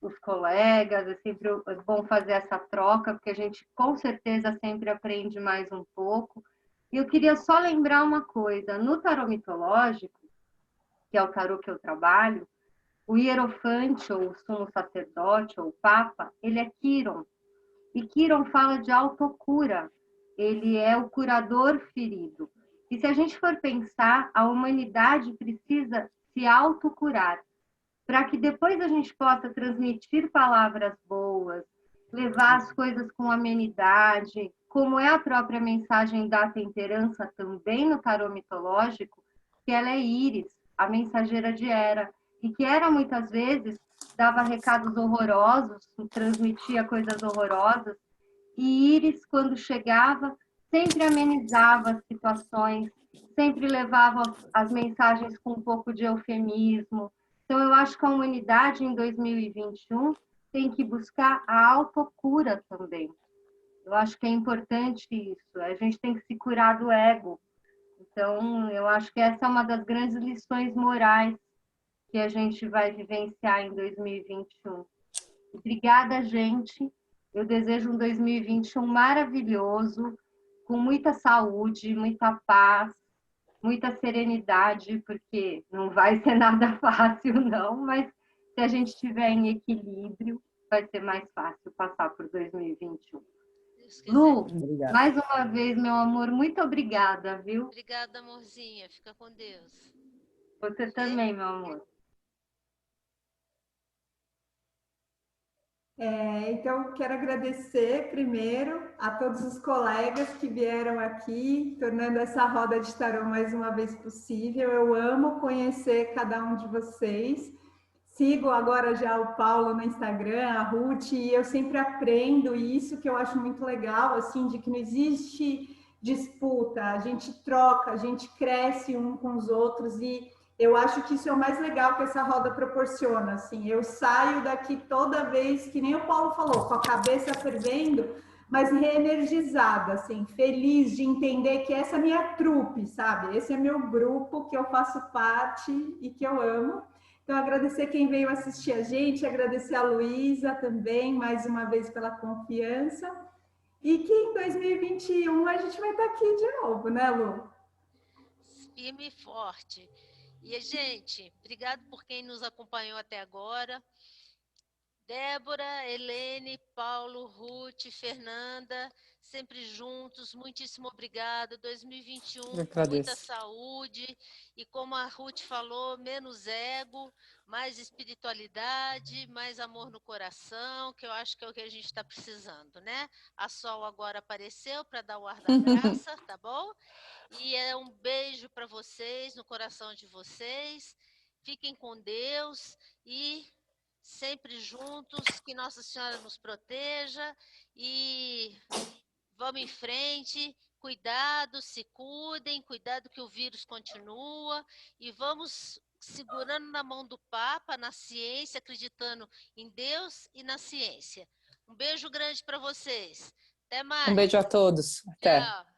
Speaker 6: os colegas, é sempre bom fazer essa troca, porque a gente com certeza sempre aprende mais um pouco. E eu queria só lembrar uma coisa, no tarô mitológico, que é o tarô que eu trabalho, o hierofante, ou o sumo sacerdote, ou o papa, ele é Quiron. E Quiron fala de autocura, ele é o curador ferido. E se a gente for pensar, a humanidade precisa se autocurar, para que depois a gente possa transmitir palavras boas, levar as coisas com amenidade, como é a própria mensagem da temperança também no tarô mitológico, que ela é Íris, a mensageira de Hera, e que Hera muitas vezes dava recados horrorosos, transmitia coisas horrorosas, e Íris, quando chegava, sempre amenizava as situações, sempre levava as mensagens com um pouco de eufemismo. Então, eu acho que a humanidade em 2021 tem que buscar a autocura também. Eu acho que é importante isso. A gente tem que se curar do ego. Então, eu acho que essa é uma das grandes lições morais que a gente vai vivenciar em 2021. Obrigada, gente. Eu desejo um 2021 maravilhoso, com muita saúde, muita paz, muita serenidade, porque não vai ser nada fácil, não, mas se a gente estiver em equilíbrio, vai ser mais fácil passar por 2021. Lu,
Speaker 2: Obrigada.
Speaker 6: mais uma vez, meu amor, muito obrigada, viu?
Speaker 1: Obrigada, amorzinha. Fica com Deus.
Speaker 6: Você também, meu amor.
Speaker 7: Então, quero agradecer primeiro a todos os colegas que vieram aqui, tornando essa roda de tarô mais uma vez possível. Eu amo conhecer cada um de vocês. Sigo agora já o Paulo no Instagram, a Ruth, e eu sempre aprendo isso que eu acho muito legal, assim, de que não existe disputa, a gente troca, a gente cresce um com os outros e eu acho que isso é o mais legal que essa roda proporciona, assim, eu saio daqui toda vez, que nem o Paulo falou, com a cabeça fervendo, mas reenergizada, assim, feliz de entender que essa é a minha trupe, sabe? Esse é meu grupo que eu faço parte e que eu amo. Então, agradecer quem veio assistir a gente, agradecer a Luísa também, mais uma vez pela confiança, e que em 2021 a gente vai estar aqui de novo, né, Lu?
Speaker 1: Firme e forte. E, gente, obrigado por quem nos acompanhou até agora. Débora, Helene, Paulo, Ruth, Fernanda, sempre juntos, muitíssimo obrigado. 2021,
Speaker 2: Eu
Speaker 1: com muita
Speaker 2: agradeço.
Speaker 1: saúde e, como a Ruth falou, menos ego, mais espiritualidade, mais amor no coração, que eu acho que é o que a gente está precisando, né? A Sol agora apareceu para dar o ar da graça, tá bom? E é um beijo para vocês, no coração de vocês. Fiquem com Deus e sempre juntos, que Nossa Senhora nos proteja e vamos em frente. Cuidado, se cuidem, cuidado que o vírus continua e vamos segurando na mão do Papa, na ciência, acreditando em Deus e na ciência. Um beijo grande para vocês. Até mais.
Speaker 2: Um beijo a todos. Até.
Speaker 1: Tchau.